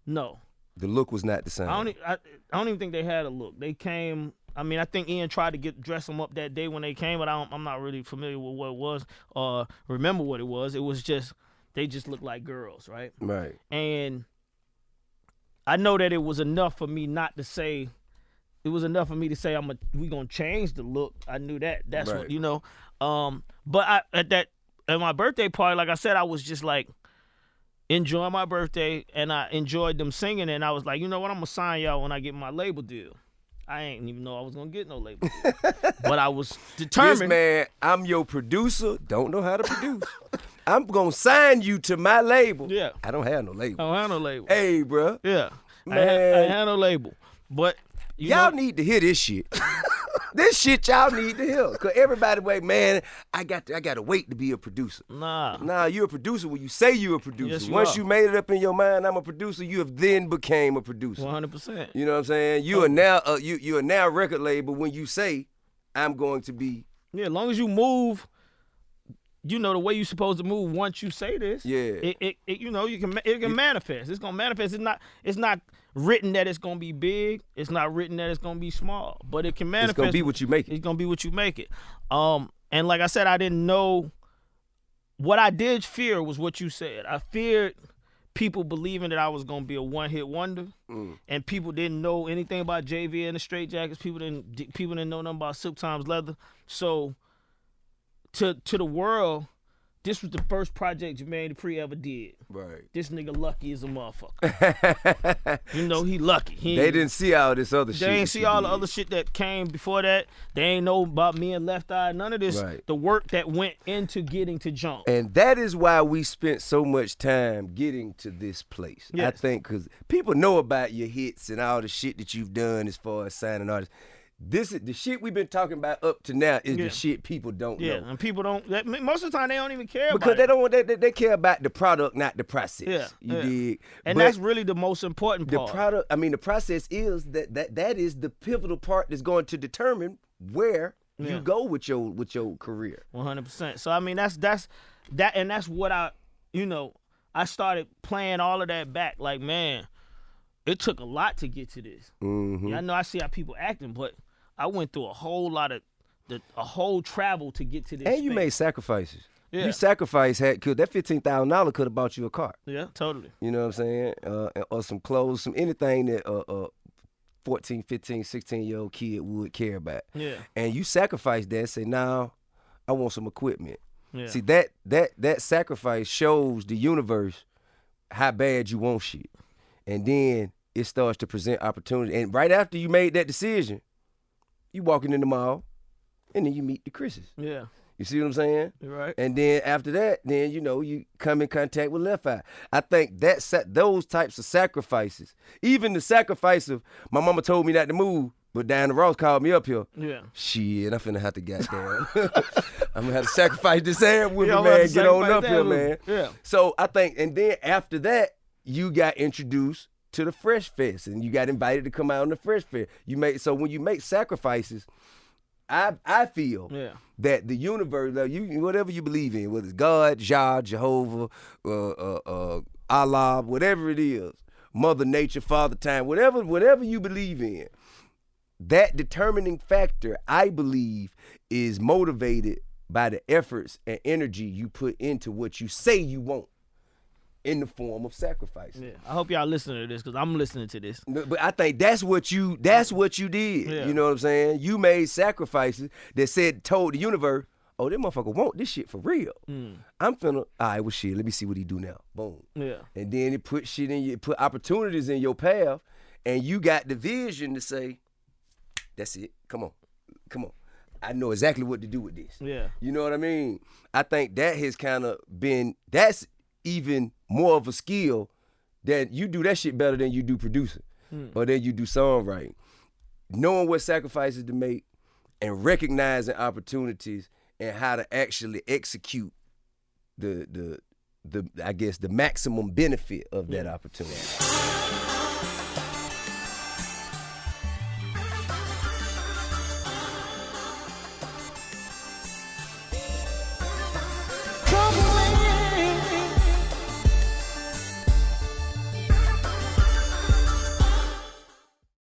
No. The look was not the same. I don't even think they had a look. They came. I mean, I think Ian tried to dress them up that day when they came, but I'm not really familiar with what it was or remember what it was. It was just they just looked like girls, right? Right. And I know that it was enough for me not to say. It was enough for me to say we gonna change the look. I knew that. That's right. what you know. But at my birthday party, like I said, I was just like enjoying my birthday, and I enjoyed them singing, and I was like, you know what, I'm gonna sign y'all when I get my label deal. I ain't even know I was gonna get no label deal. But I was determined. This man, I'm your producer, don't know how to produce. I'm gonna sign you to my label. Yeah. I don't have no label. I don't have no label. Hey, bro. Yeah. Man. I ain't had no label. But y'all need to hear this shit. This shit y'all need to hear. Cause everybody wait, man, I got to wait to be a producer. Nah, you're a producer when you say you're a producer. Yes, Once you made it up in your mind, I'm a producer, you have then became a producer. 100%. You know what I'm saying? You are now you are now a record label when you say I'm going to be. Yeah, as long as you move, you know, the way you're supposed to move once you say this. Yeah. It can manifest. It's gonna manifest. It's not written that it's gonna be big. It's not written that it's gonna be small. But it can manifest. It's gonna be what you make it. It's gonna be what you make it. And like I said, I didn't know. What I did fear was what you said. I feared people believing that I was gonna be a one-hit wonder, and people didn't know anything about JV and the Straight Jackets. People didn't know nothing about Silk Times Leather. So to the world, this was the first project Jermaine Dupri ever did. Right. This nigga lucky as a motherfucker. You know, he lucky. They didn't see all this other shit. They ain't see all the other shit that came before that. They ain't know about me and Left Eye. None of this. Right. The work that went into getting to Jump. And that is why we spent so much time getting to this place. Yes. I think because people know about your hits and all the shit that you've done as far as signing artists. This is the shit we've been talking about up to now is the shit people don't know. And people don't. Most of the time, they don't even care because about it. they care about the product, not the process. Yeah, you dig? And that's really the most important part. The product. I mean, the process is that is the pivotal part that's going to determine where you go with your career. 100%. So I mean, that's what I started playing all of that back. Like, man, it took a lot to get to this. Mm-hmm. Yeah, I know I see how people acting, but I went through a whole travel to get to this. And you made sacrifices. Yeah. You sacrificed because that $15,000 could have bought you a car. Yeah, totally. You know what I'm saying? Or some clothes, some anything that 14, 15, 16-year-old kid would care about. Yeah. And you sacrificed that and say, now I want some equipment. Yeah. See, that sacrifice shows the universe how bad you want shit. And then it starts to present opportunity. And right after you made that decision, you walking in the mall, and then you meet the Kris's. Yeah. You see what I'm saying? You're right. And then after that, then you come in contact with Left Eye. I think those types of sacrifices, even the sacrifice of my mama told me not to move, but Diana Ross called me up here. Yeah. Shit, I'm finna have to goddamn. I'm gonna have to sacrifice this air with me, man. Get on up here, man. Yeah. So I think, and then after that, you got introduced to the Fresh Fest, and you got invited to come out on the Fresh Fest. So when you make sacrifices, I feel that the universe, whatever you believe in, whether it's God, Jah, Jehovah, Allah, whatever it is, Mother Nature, Father Time, whatever you believe in, that determining factor, I believe, is motivated by the efforts and energy you put into what you say you want in the form of sacrifice. Yeah. I hope y'all listening to this because I'm listening to this. But I think that's what you did. Yeah. You know what I'm saying? You made sacrifices that told the universe, oh, this motherfucker want this shit for real. I'm finna, all right, well, shit, let me see what he do now. Boom. Yeah. And then it put shit in you, it put opportunities in your path, and you got the vision to say, that's it. Come on. I know exactly what to do with this. Yeah. You know what I mean? I think that has kind of been, that's even more of a skill that you do that shit better than you do producing or than you do songwriting. Knowing what sacrifices to make and recognizing opportunities and how to actually execute the I guess the maximum benefit of that opportunity.